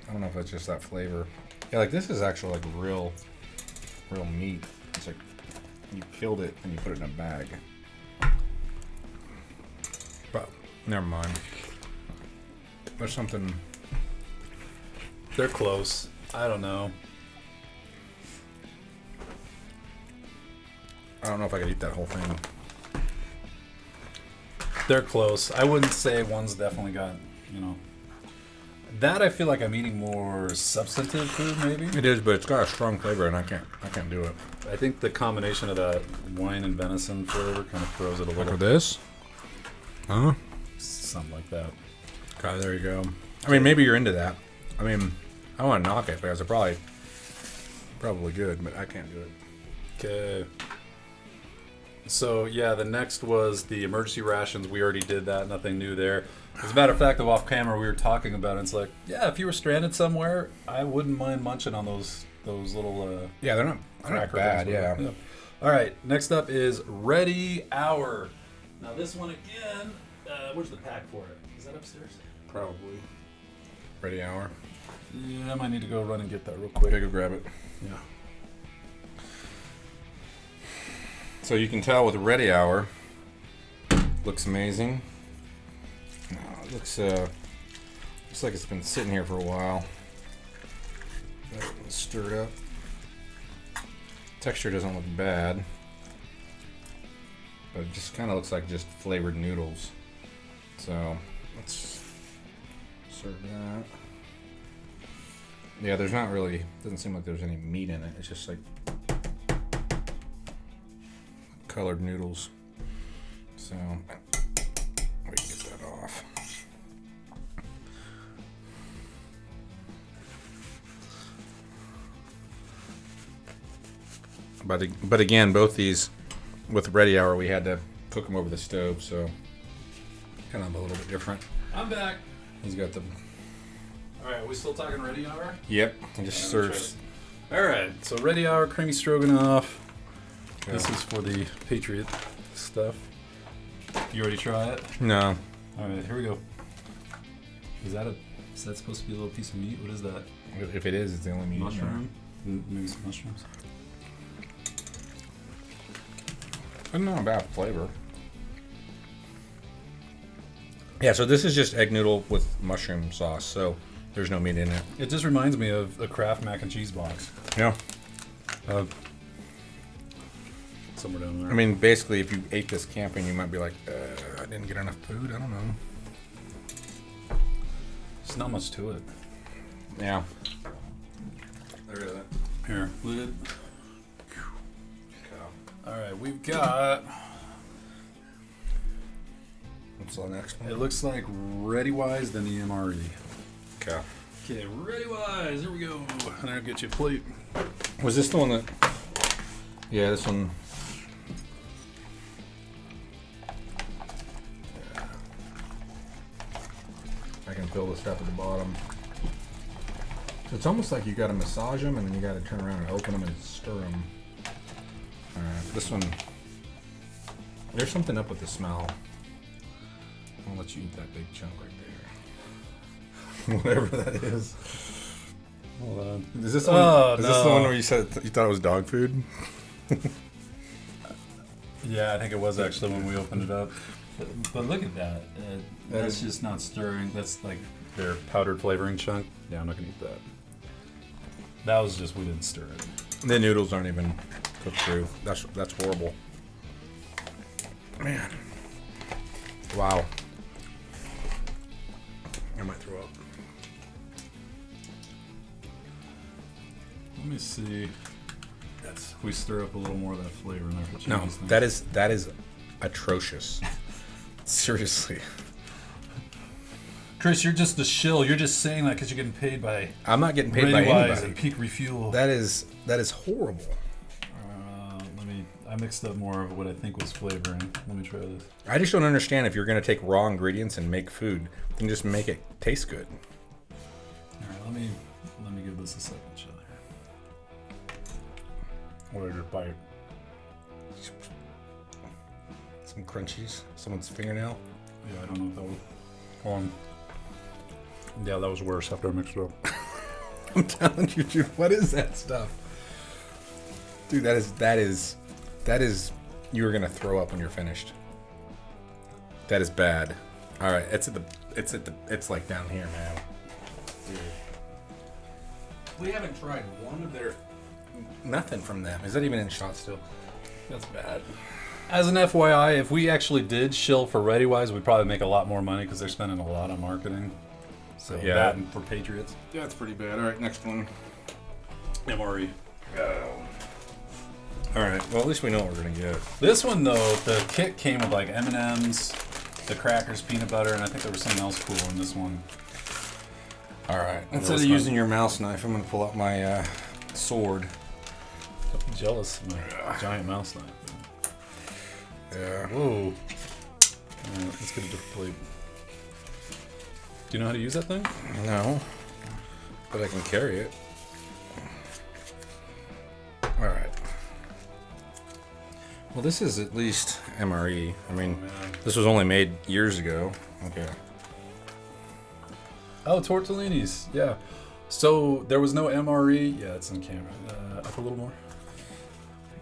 I don't know if it's just that flavor. Yeah, like this is actually like real meat. It's like you killed it and you put it in a bag. But never mind. There's something. They're close. I don't know. I don't know if I could eat that whole thing. They're close. I wouldn't say one's definitely got, that I feel like I'm eating more substantive food maybe. It is, but it's got a strong flavor and I can't do it. I think the combination of that wine and venison flavor kind of throws it a little. For this? Huh? Something like that. Okay, there you go. I mean, maybe you're into that. I mean, I want to knock it because it's probably good, but I can't do it. Okay. So, yeah, the next was the emergency rations. We already did that. Nothing new there. As a matter of fact, off camera, we were talking about it. It's like, yeah, if you were stranded somewhere, I wouldn't mind munching on those little... yeah, they're not bad, yeah. All right, next up is Ready Hour. Now, this one again, where's the pack for it? Is that upstairs? Probably. Ready Hour. Yeah, I might need to go run and get that real quick. Go grab it. Yeah. So you can tell with Ready Hour, looks amazing. It looks like it's been sitting here for a while. Stir it up. Texture doesn't look bad, but it just kind of looks like just flavored noodles. So let's serve that. Yeah, there's not really, doesn't seem like there's any meat in it. It's just like colored noodles. So we can get that off. But again, both these with Ready Hour, we had to cook them over the stove, so kind of a little bit different. I'm back. He's got the. All right, are we still talking Ready Hour? Yep, he just serves. All right, so Ready Hour creamy stroganoff. Yeah. This is for the Patriot stuff. You already try it? No. All right, here we go. Is that supposed to be a little piece of meat? What is that? If it is, it's the only meat. Mushroom? Maybe some mushrooms. It's not a bad flavor. Yeah, so this is just egg noodle with mushroom sauce, so there's no meat in it. It just reminds me of a Kraft mac and cheese box. Yeah. Somewhere down there. I mean, basically, if you ate this camping, you might be like, I didn't get enough food. I don't know. There's not much to it. Yeah. Look at that. Here, lid. All right, we've got. What's the next one? It looks like ReadyWise, then the MRE. Okay. Okay, ReadyWise. Here we go. And I'll get you a plate. Was this the one that? Yeah, this one. I can fill this stuff at the bottom. So it's almost like you got to massage them and then you got to turn around and open them and stir them. This one. There's something up with the smell. I'll let you eat that big chunk right there. Whatever that is. Hold on. Is this one? Is this the one where you said you thought it was dog food? Yeah, I think it was actually when we opened it up. But look at that. That's just not stirring. That's like their powdered flavoring chunk. Yeah, I'm not going to eat that. That was just, we didn't stir it. The noodles aren't even cooked through. That's horrible. Man. Wow. I might throw up. Let me see. If we stir up a little more of that flavor in there. No, that is atrocious. Seriously. Chris, you're just a shill. You're just saying that because you're getting paid by. I'm not getting paid by ReadyWise anybody. and Peak Refuel. That is horrible. I mixed up more of what I think was flavoring. Let me try this. I just don't understand if you're going to take raw ingredients and make food, then just make it taste good. All right, let me give this a second shot here. What did your bite? Some crunchies, someone's fingernail. Yeah, I don't know if that was. Yeah, that was worse after I mixed it up. I'm telling you, dude, what is that stuff? Dude, that is you're gonna throw up when you're finished. That is bad. All right, it's like down here, man. Dude. We haven't tried one of their nothing from them. Is that even in shot still? That's bad. As an FYI, if we actually did shill for ReadyWise, we'd probably make a lot more money because they're spending a lot on marketing. So yeah, that and for Patriots. Yeah, it's pretty bad. All right, next one. MRE. All right. Well, at least we know what we're gonna get. This one though, the kit came with like M&Ms, the crackers, peanut butter, and I think there was something else cool in this one. All right. Instead of using your mouse knife, I'm gonna pull out my sword. I'm jealous of my giant mouse knife. Yeah. Whoa. Alright, let's get a different plate. Do you know how to use that thing? No. But I can carry it. Alright. Well, this is at least MRE. I mean, this was only made years ago. Okay. Oh, tortellinis. Yeah. So there was no MRE. Yeah, it's on camera. Up a little more.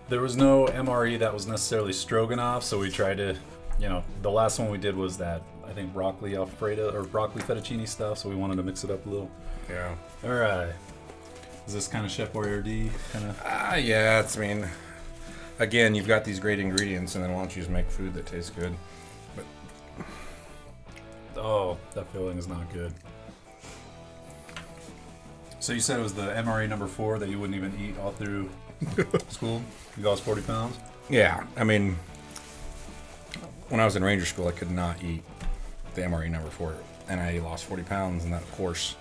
There was no MRE that was necessarily Stroganoff, so we tried to, the last one we did was that, I think, broccoli Alfredo or broccoli fettuccine stuff, so we wanted to mix it up a little. Yeah. All right. Is this kind of Chef Boyardee kind of? Yeah, it's, again, you've got these great ingredients, and then why don't you just make food that tastes good? But oh, that feeling is not good. So you said it was the MRE number 4 that you wouldn't even eat all through school? You lost 40 pounds? Yeah, when I was in Ranger School, I could not eat the MRE number 4, and I lost 40 pounds in that course,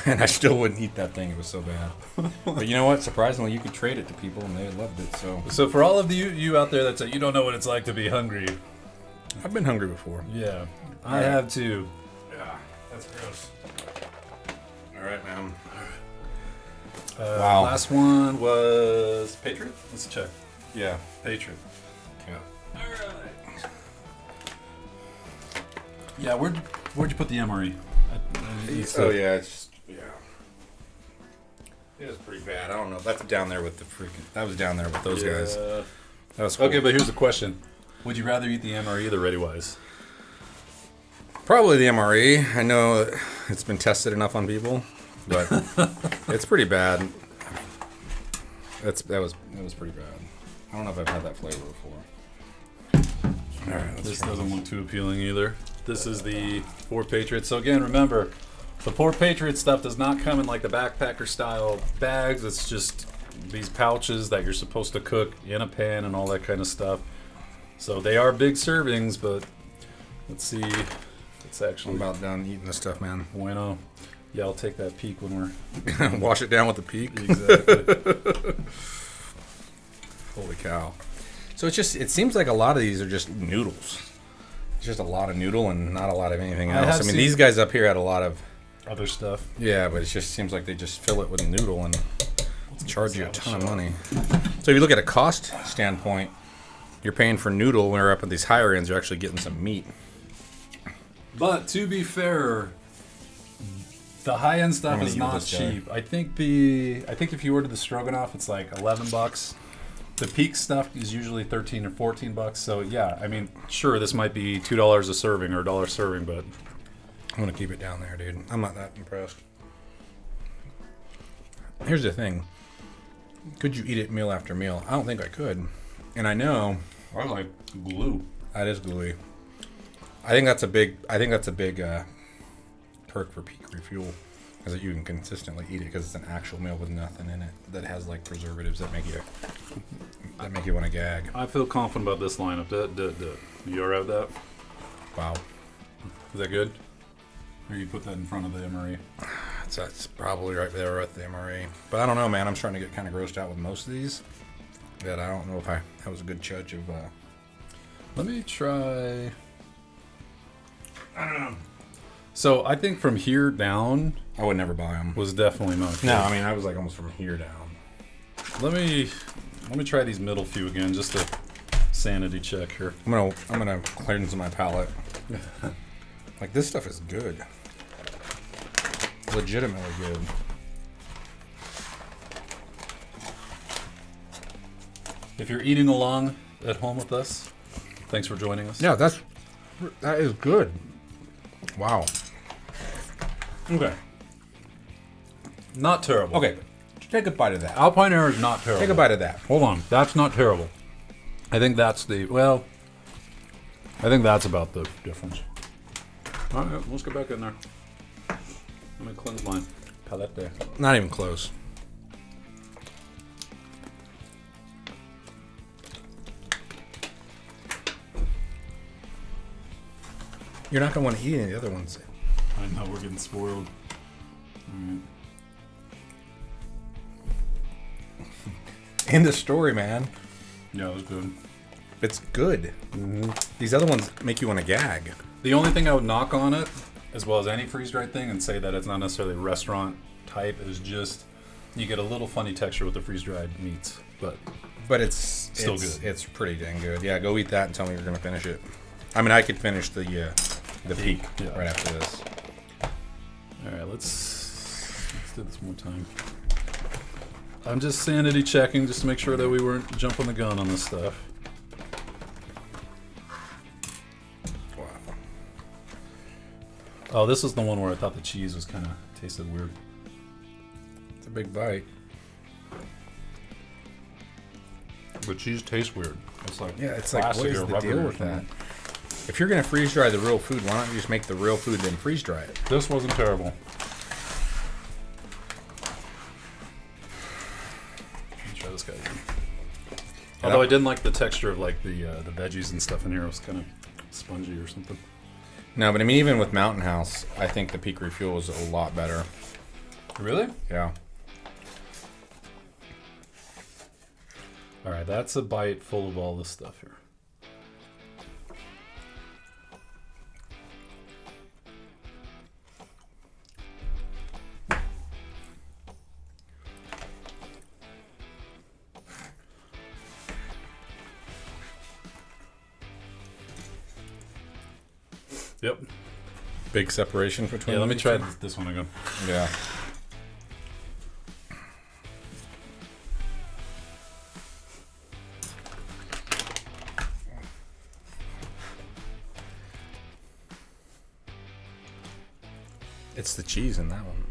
and I still wouldn't eat that thing. It was so bad. But you know what? Surprisingly, you could trade it to people, and they loved it. So for all of you out there that say you don't know what it's like to be hungry, I've been hungry before. Yeah, I have too. Yeah, that's gross. All right, man. Wow. Last one was Patriot? Let's check. Yeah. Patriot. Yeah. Alright. Yeah, where'd you put the MRE? It's it was pretty bad. I don't know. That's down there with that was down there with those guys. That was cool. Okay, but here's the question. Would you rather eat the MRE or the ReadyWise? Probably the MRE. I know it's been tested enough on people. But it's pretty bad. It was pretty bad. I don't know if I've had that flavor before. All right, this doesn't look too appealing either. This is the 4 Patriots. So again, remember, the 4 Patriot stuff does not come in like the backpacker style bags. It's just these pouches that you're supposed to cook in a pan and all that kind of stuff. So they are big servings, but let's see. It's actually I'm about done eating this stuff, man. Bueno. Yeah, I'll take that peak when we're... Wash it down with the peak? Exactly. Holy cow. So it seems like a lot of these are just noodles. It's just a lot of noodle and not a lot of anything else. These guys up here had a lot of... other stuff. Yeah, but it just seems like they just fill it with noodle and charge you a ton of money. So if you look at a cost standpoint, you're paying for noodle when we're up at these higher ends, you're actually getting some meat. But to be fair... the high-end stuff is not cheap. I think if you order the Stroganoff, it's like $11. The Peak stuff is usually 13 or 14 bucks. So yeah, I mean, sure, this might be $2 a serving or $1 a serving, but I'm gonna keep it down there, dude. I'm not that impressed. Here's the thing. Could you eat it meal after meal? I don't think I could. And I know I like glue. that is gluey. I think that's a big perk for Peak Refuel, is that you can consistently eat it because it's an actual meal with nothing in it that has like preservatives that make you want to gag. I feel confident about this lineup. You alright with that? Wow. Is that good? Or you put that in front of the MRE? That's probably right there at the MRE. But I don't know, man. I'm starting to get kind of grossed out with most of these. That I don't know if that was a good judge of. Let me try. I don't know. So I think from here down, I would never buy them. was definitely not good. No, I mean I was like almost from here down. Let me try these middle few again, just a sanity check here. I'm gonna cleanse my palate. Like this stuff is good. Legitimately good. If you're eating along at home with us, thanks for joining us. Yeah, that is good. Wow. Okay. Not terrible. Okay, take a bite of that. Alpine Aire is not terrible. Take a bite of that. Hold on. That's not terrible. I think that's I think that's about the difference. All right, let's get back in there. Let me cleanse my palate there. Not even close. You're not gonna want to eat any of the other ones. I know, we're getting spoiled. All right. End of story, man. Yeah, it was good. It's good. Mm-hmm. These other ones make you want to gag. The only thing I would knock on it, as well as any freeze-dried thing, and say that it's not necessarily restaurant type, is just you get a little funny texture with the freeze-dried meats, but it's still good. It's pretty dang good. Yeah, go eat that and tell me you're gonna finish it. I mean, I could finish the Peak right after this. All right, let's do this one more time. I'm just sanity checking just to make sure that we weren't jumping the gun on this stuff. Wow. Oh, this is the one where I thought the cheese was kind of tasted weird. It's a big bite. The cheese tastes weird. It's like it's like what is or the rubbery deal or with that? something. If you're gonna freeze dry the real food, why don't you just make the real food then freeze dry it? This wasn't terrible. Let me try this guy again. Although I didn't like the texture of like the veggies and stuff in here. It was kind of spongy or something. No, but I mean, even with Mountain House, I think the Peak Refuel was a lot better. Really? Yeah. All right, that's a bite full of all this stuff here. Yep. Big separation between. Yeah, let me these try two? this one again. Yeah. It's the cheese in that one.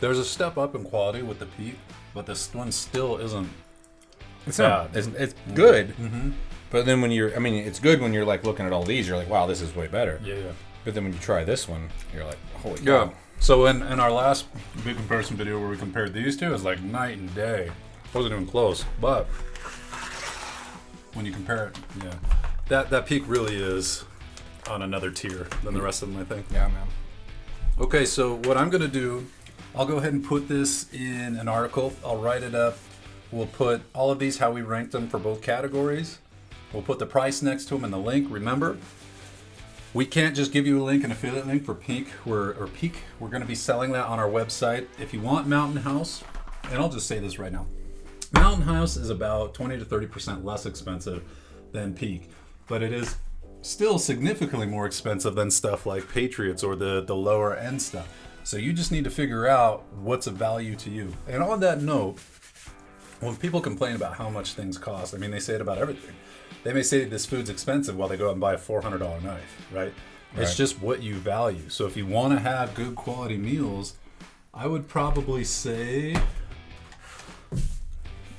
There's a step up in quality with the Peak, but this one still isn't. It's bad. not. It's good. Mm-hmm. But then when you're, I mean, it's good when you're like looking at all these. You're like, wow, this is way better. Yeah. But then when you try this one, you're like, holy Yeah. cow. So in our last big comparison video where we compared these two, it's like night and day. Wasn't even close. But when you compare it, yeah, that Peak really is on another tier than the rest of them, I think. Yeah, man. Okay, so what I'm going to do, I'll go ahead and put this in an article. I'll write it up. We'll put all of these, how we ranked them for both categories. We'll put the price next to them and the link. Remember, we can't just give you a link, an affiliate link for Peak. We're going to be selling that on our website. If you want Mountain House, and I'll just say this right now, Mountain House is about 20 to 30% less expensive than Peak, but it is still significantly more expensive than stuff like Patriots or the lower end stuff. So you just need to figure out what's of value to you. And on that note, when people complain about how much things cost, I mean, they say it about everything. They may say this food's expensive while they go out and buy a $400 knife, right? It's just what you value. So if you want to have good quality meals, I would probably say,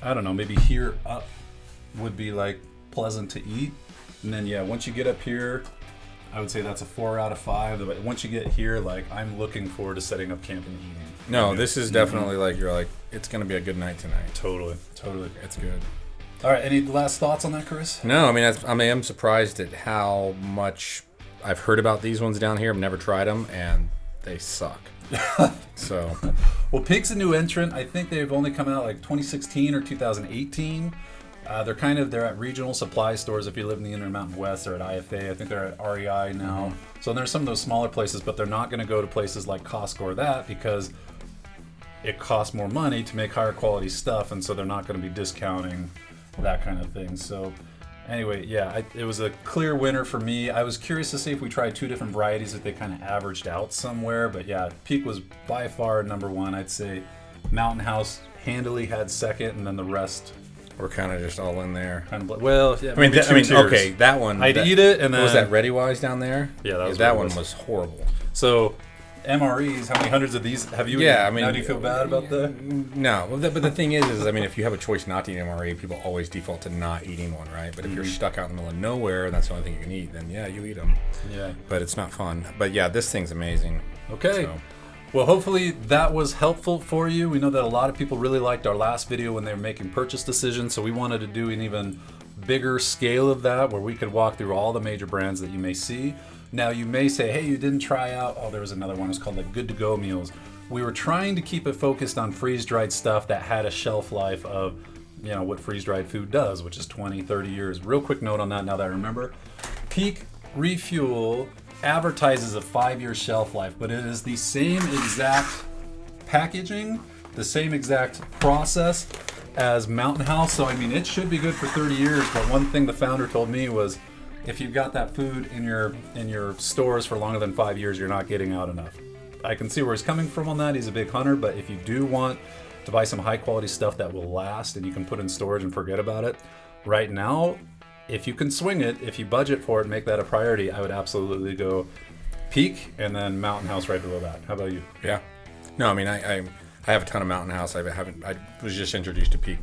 I don't know, maybe here up would be like pleasant to eat. And then, yeah, once you get up here, I would say that's a 4 out of 5. But once you get here, like, I'm looking forward to setting up camp and eating. No, this is definitely like, you're like, it's going to be a good night tonight. Totally. It's good. All right, any last thoughts on that, Chris? No, I mean, I'm surprised at how much I've heard about these ones down here. I've never tried them, and they suck. So, well, Peak's a new entrant. I think they've only come out like 2016 or 2018. They're at regional supply stores. If you live in the Intermountain West, they're at IFA. I think they're at REI now. So there's some of those smaller places, but they're not going to go to places like Costco or that because it costs more money to make higher quality stuff, and so they're not going to be discounting that kind of thing. So anyway, yeah, it was a clear winner for me. I was curious to see if we tried 2 different varieties, if they kind of averaged out somewhere. But yeah, Peak was by far number 1. I'd say Mountain House handily had second, and then the rest we're kind of just all in there. Well, yeah, I mean, okay, that one. I'd eat it, and then was that ReadyWise down there? Yeah, that one was horrible. So MREs, how many hundreds of these have you? Yeah, I mean, how do you feel bad about that? No, but the thing is, I mean, if you have a choice not to eat MRE, people always default to not eating one, right? But if you're stuck out in the middle of nowhere and that's the only thing you can eat, then yeah, you eat them. Yeah, but it's not fun. But yeah, this thing's amazing. Okay. So. Well, hopefully that was helpful for you. We know that a lot of people really liked our last video when they were making purchase decisions, so we wanted to do an even bigger scale of that where we could walk through all the major brands that you may see. Now, you may say, hey, you didn't try out, there was another one, it's called like Good to Go meals. We were trying to keep it focused on freeze-dried stuff that had a shelf life of, what freeze-dried food does, which is 20, 30 years. Real quick note on that now that I remember. Peak Refuel advertises a 5-year shelf life, but it is the same exact packaging, the same exact process as Mountain House. So I mean, it should be good for 30 years. But one thing the founder told me was, if you've got that food in your stores for longer than 5 years, you're not getting out enough. I can see where he's coming from on that. He's a big hunter, but if you do want to buy some high quality stuff that will last and you can put in storage and forget about it, right now, if you can swing it, if you budget for it and make that a priority, I would absolutely go Peak and then Mountain House right below that. How about you? Yeah. No, I mean, I have a ton of Mountain House. I was just introduced to Peak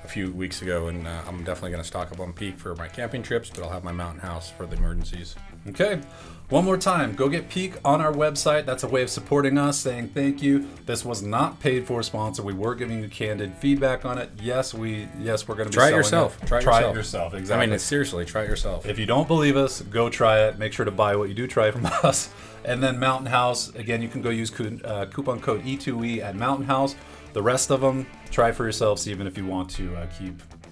a few weeks ago, and I'm definitely going to stock up on Peak for my camping trips, but I'll have my Mountain House for the emergencies. Okay. One more time, go get Peak on our website. That's a way of supporting us, saying thank you. This was not paid for sponsor. We were giving you candid feedback on it. Yes, we're going to be try it yourself. Try it yourself. Exactly. I mean, seriously, try it yourself. If you don't believe us, go try it. Make sure to buy what you do try from us. And then Mountain House, again, you can go use coupon code E2E at Mountain House. The rest of them, try for yourselves, even if you want to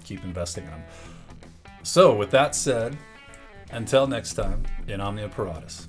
keep investing in them. So, with that said, until next time, in Omnia Paratus.